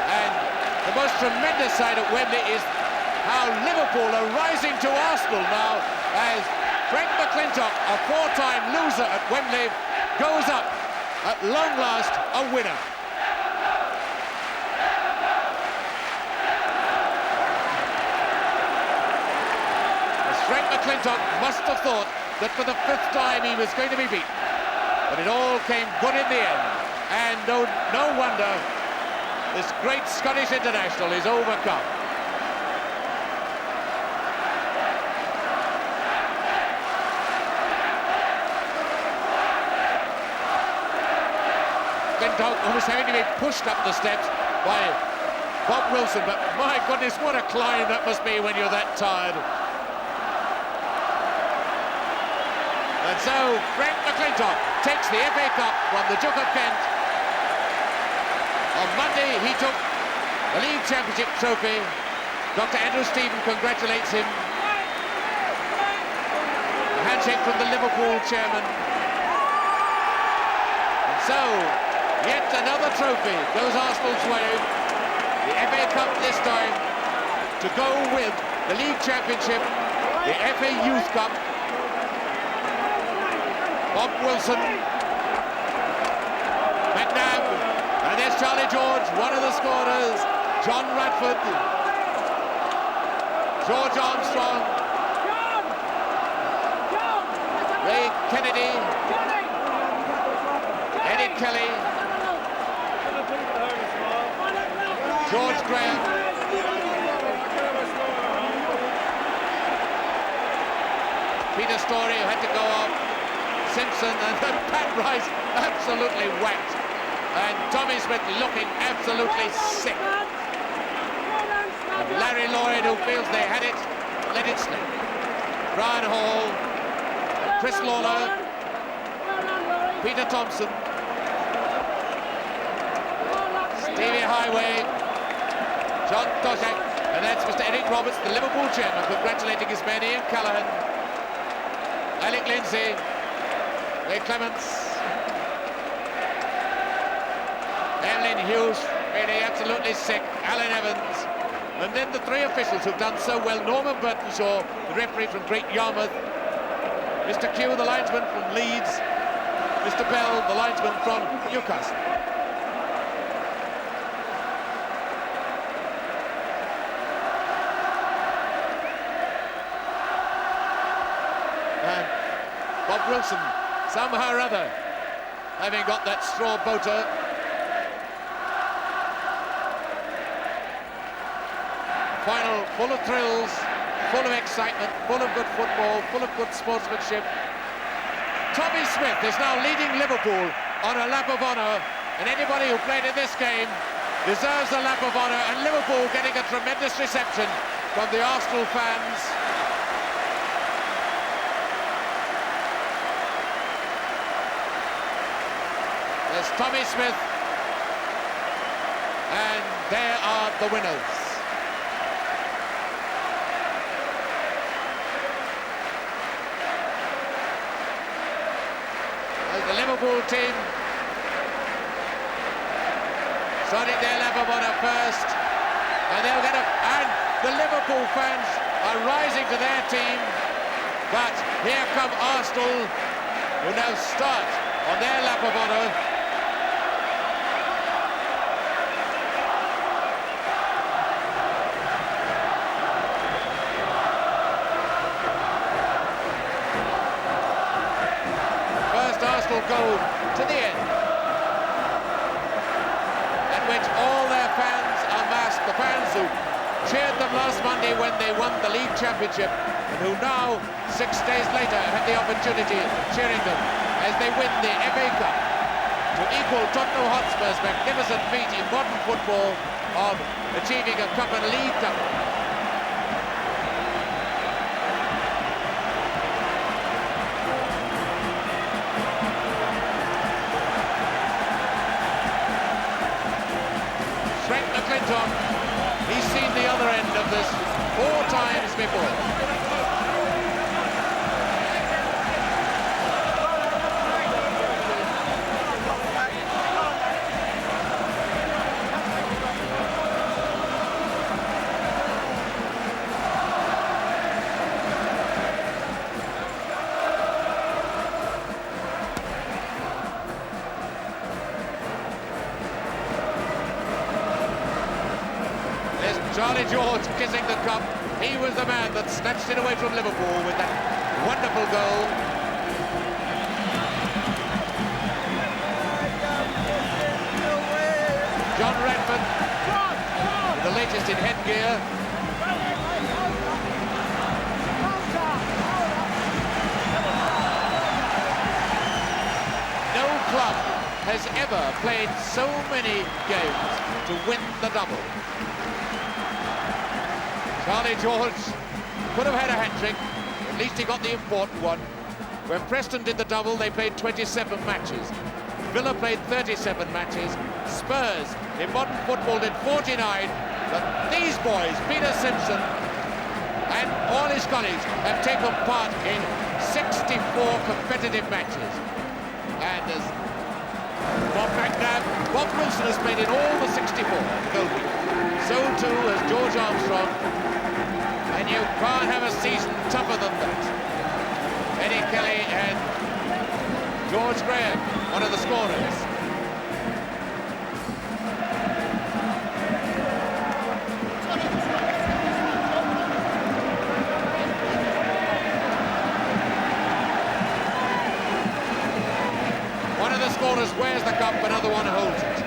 A: And the most tremendous side at Wembley is how Liverpool are rising to Arsenal now as Frank McClintock, a 4-time loser at Wembley, goes up at long last a winner. Frank McClintock must have thought that for the 5th time he was going to be beaten. But it all came good in the end. And no wonder this great Scottish international is overcome. McClintock almost having to be pushed up the steps by Bob Wilson. But my goodness, what a climb that must be when you're that tired. And so Frank McClintock takes the FA Cup from the Duke of Kent. On Monday he took the League Championship trophy. Dr. Andrew Stephen congratulates him. A handshake from the Liverpool chairman. And so yet another trophy goes Arsenal's way. The FA Cup this time to go with the League Championship, the FA Youth Cup, Bob Wilson. McNabb. And there's Charlie George, one of the scorers. John Radford. George Armstrong. Ray Kennedy. Eddie Kelly. George Graham. Peter Story, who had to go off. Simpson, and then Pat Rice absolutely whacked. And Tommy Smith looking absolutely sick. And Larry Lloyd, who feels they had it, let it slip. Brian Hall, Chris Lawler, Peter Thompson, Stevie Highway, John Toshak, and that's Mr. Eric Roberts, the Liverpool chairman, congratulating his man Ian Callaghan, Alec Lindsay, Ray Clements, Emlyn Hughes, really absolutely sick, Alan Evans, and then the three officials who've done so well: Norman Burtonshaw, the referee from Great Yarmouth, Mr. Q, the linesman from Leeds, Mr. Bell, the linesman from Newcastle. And Bob Wilson, somehow or other, having got that straw boater. Final full of thrills, full of excitement, full of good football, full of good sportsmanship. Tommy Smith is now leading Liverpool on a lap of honour, and anybody who played in this game deserves a lap of honour, and Liverpool getting a tremendous reception from the Arsenal fans. There's Tommy Smith, and there are the winners. The Liverpool team starting their lap of honour first, and they'll get and the Liverpool fans are rising to their team, but here come Arsenal, who now start on their lap of honour. Arsenal go to the end, at which all their fans are massed, the fans who cheered them last Monday when they won the league championship, and who now, 6 days later, had the opportunity of cheering them as they win the FA Cup to equal Tottenham Hotspur's magnificent feat in modern football of achieving a cup and league double. McClintock, he's seen the other end of this 4 times before. Charlie George kissing the cup. He was the man that snatched it away from Liverpool with that wonderful goal. John Radford, the latest in headgear. No club has ever played so many games to win the double. Charlie George could have had a hat-trick, at least he got the important one. When Preston did the double, they played 27 matches. Villa played 37 matches. Spurs, in modern football, did 49. But these boys, Peter Simpson and all his colleagues, have taken part in 64 competitive matches. And as Bob McNabb, Bob Wilson has played in all the 64 goalkeepers. So too has George Armstrong. And you can't have a season tougher than that. Eddie Kelly and George Graham, one of the scorers. One of the scorers wears the cup, another one holds it.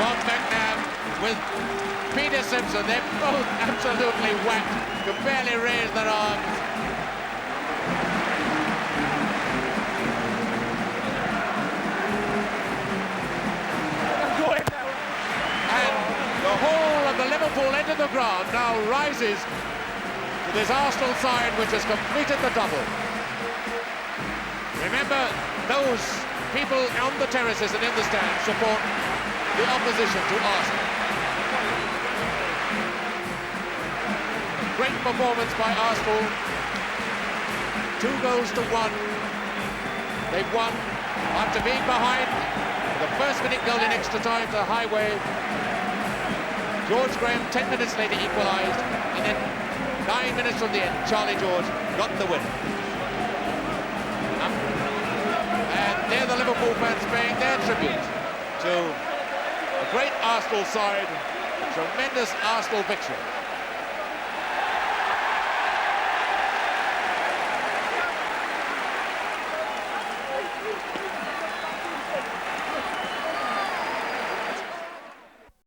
A: Bob McNabb with Peter Simpson, they're both absolutely whacked, could barely raise their arms. And the whole of the Liverpool end of the ground now rises to this Arsenal side which has completed the double. Remember, those people on the terraces and in the stands support the opposition to Arsenal. Great performance by Arsenal. 2 goals to 1. They've won after being behind. The first minute goal in extra time to Highway. George Graham 10 minutes later equalised, and then 9 minutes from the end, Charlie George got the win. And there the Liverpool fans paying their tribute to a great Arsenal side, a tremendous Arsenal victory.